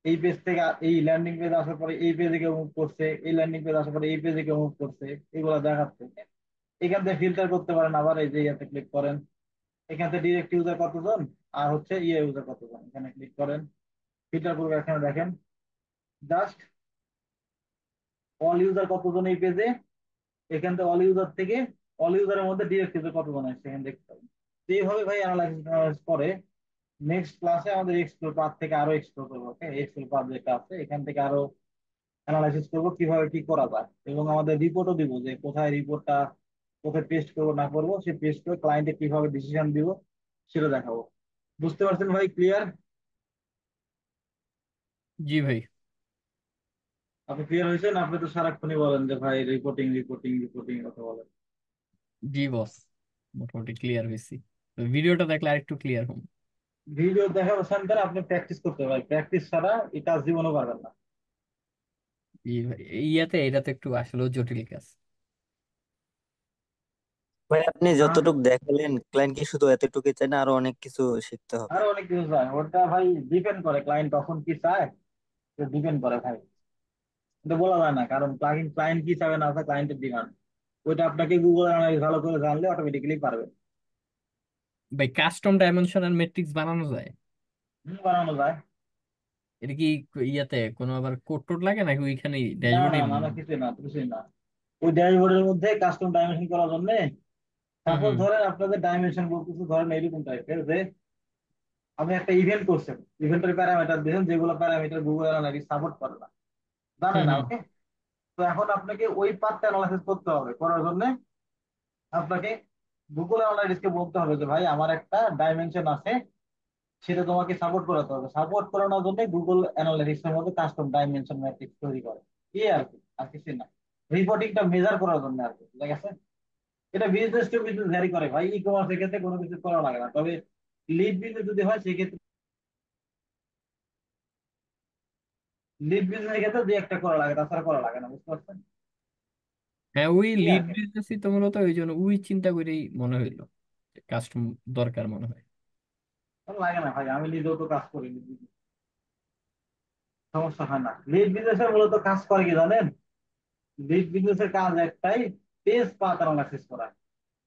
Speaker 1: এই পেজ থেকে এই ল্যান্ডিং পেজে আসার পরে এই পেজে কেউ মুভ করছে, এই ল্যান্ডিং পেজে আসার পরে এই পেজে কেউ মুভ করছে, এগুলো দেখাচ্ছে। এখান থেকে ফিল্টার করতে পারেন, আবার এই যে ইয়াতে ক্লিক করেন, এখান থেকে ডিরেক্ট ইউজার কতজন আর হচ্ছে ইয়ে ইউজার কতজন, এখানে ক্লিক করেন, ফিল্টার করবে, এখানে দেখেন জাস্ট অল ইউজার কতজন এই পেজে, এখান থেকে অল ইউজার থেকে অল ইউজারের মধ্যে ডিরেক্ট ইউজার কতজন আছে এখানে দেখতে পাবেন। তো এইভাবে ভাই অ্যানালাইসিস করে নেক্সট ক্লাসে আমাদের এক্সপ্লোর পাথ থেকে আরো এক্সপ্লোর করবো। ওকে, এক্সপ্লোর পাথ যেটা আছে এখান থেকে আরো অ্যানালাইসিস করবো কিভাবে কি করা যায়, এবং আমাদের রিপোর্টও দিব যে কোথায় রিপোর্টটা কোথায় পেস্ট করবো না করবো, সেই পেস্ট করে ক্লায়েন্টে কিভাবে ডিসিশন দিব সেটা দেখাবো। বুঝতে পারছেন ভাই, ক্লিয়ার?
Speaker 2: জি ভাই।
Speaker 1: আপনি ক্লিয়ার হয়েছেন? আপনি তো সারাক্ষণই বলেন যে ভাই রিপোর্টিং রিপোর্টিং রিপোর্টিং কথা বলেন।
Speaker 2: জি বস, মোটামুটি ক্লিয়ার হয়েছি। তো ভিডিওটা দেখলে আরেকটু ক্লিয়ার হম।
Speaker 1: ভিডিও দেখা সেন্টারে আপনি প্র্যাকটিস করতে হবে, প্র্যাকটিস ছাড়া এই কাজ জীবনও পারবেন না।
Speaker 2: জি ভাই, ইয়াতে এটা তো একটু আসলেও জটিল কাজ।
Speaker 3: ভাই আপনি
Speaker 1: হ্যাঁ,
Speaker 3: যতটুকু দেখালেন ক্লায়েন্ট কি শুধু এতটুকুই চায় না, আরো অনেক কিছু শিখতে হবে?
Speaker 1: আরো অনেক কিছু চায়, ওটা ভাই ডিপেন্ড করে ক্লায়েন্ট তখন কি চায়, ডিপেন্ড করে ভাই, এটা বলা যায় না, কারণ ক্লায়েন্ট ক্লায়েন্ট কি চাবে না চায় ক্লায়েন্টের ডিমান্ড, ওইটা আপনাকে গুগল অ্যানালাইজ ভালো করে জানলে অটোমেটিক্যালি পারবেন।
Speaker 2: ভাই কাস্টম ডাইমেনশন আর মেট্রিক্স বানানো যায়?
Speaker 1: বানানো যায়।
Speaker 2: এটা কি ইয়াতে কোনো আবার কোড টোড লাগে নাকি ওইখানে
Speaker 1: না
Speaker 2: ড্যাশবোর্ডে?
Speaker 1: না না না, কিছুই না, কিছুই না। ওই ড্যাশবোর্ডের মধ্যে কাস্টম ডাইমেনশন করার জন্য
Speaker 2: হুম
Speaker 1: সাপোজ
Speaker 2: হুম
Speaker 1: ধরেন আপনাদের ডাইমেনশন বলতেছে ধরেন এরকম টাইপের যে আপনি একটা ইভেন্ট করছেন, ইভেন্টের প্যারামিটার দিয়েছেন যেগুলো প্যারামিটার গুগল অ্যানালাইটিক্স সাপোর্ট করে না, জানে
Speaker 2: হুম
Speaker 1: না।
Speaker 2: হুম
Speaker 1: ওকে, তো এখন আপনাকে ওই পার্টটা অ্যানালাইসিস করতে হবে, করার জন্য আপনাকে গুগল অ্যানালাইটিক্সকে বলতে হবে যে ভাই আমার একটা ডাইমেনশন আছে, সেটা তোমাকে সাপোর্ট করাতে হবে। সাপোর্ট করানোর জন্য গুগল অ্যানালিটিক্স এর মধ্যে কাস্টম ডাইমেনশন ম্যাট্রিক্স তৈরি করে, এই আর কি, আর কিছু না। রিপোর্টিংটা মেজার করার জন্য আর কি, ঠিক আছে। এটা বিজনেস টু বিজনেস ভ্যারি করে ভাই, ই কমার্সের ক্ষেত্রে কোনো কিছু করা লাগে না, তবে লিড বিজনেস যদি হয় সেক্ষেত্রে, লিড বিজনেসের ক্ষেত্রে দুই একটা করা লাগে, তাছাড়া করা লাগে না, বুঝতে পারছেন?
Speaker 2: হ্যাঁ, ওই
Speaker 1: এই আর
Speaker 2: লিড
Speaker 1: কি।
Speaker 2: বিজনেসই তো মূলত ওই জন্য ওই চিন্তা করেই মনে হইলো কাস্টম দরকার মনে হয়।
Speaker 1: লাগে না ভাই, আমি নিজেও তো কাজ করি lead business, সমস্যা হয় না। লিড বিজনেসের মূলত কাজ করে কি জানেন? লিড বিজনেসের কাজ একটাই, পেজ পাথ অ্যানালাইসিস করা,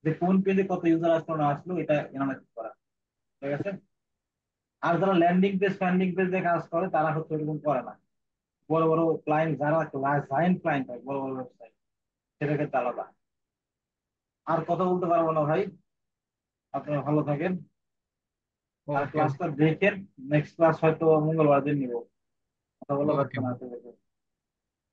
Speaker 1: যে কোন পেজে কত ইউজার আসলো না আসলো, এটা অ্যানালাইসিস করা, ঠিক আছে। আর যারা ল্যান্ডিং পেজ ফ্যান্ডিং পেজ দিয়ে কাজ করে তারা হচ্ছে এরকম করে না। বড় বড় ক্লায়েন্ট যারা, জায়েন্ট ক্লায়েন্ট হয়, বড় বড় ওয়েবসাইট, সেটা ক্ষেত্রে আলাদা। আর কথা বলতে পারবো না ভাই, আপনারা ভালো থাকেন। আর
Speaker 2: ওকে,
Speaker 1: ক্লাসটা দেখেন, নেক্সট ক্লাস হয়তো মঙ্গলবার দিন নিবো, কথা বলা
Speaker 2: ওকে,
Speaker 1: যাচ্ছে না।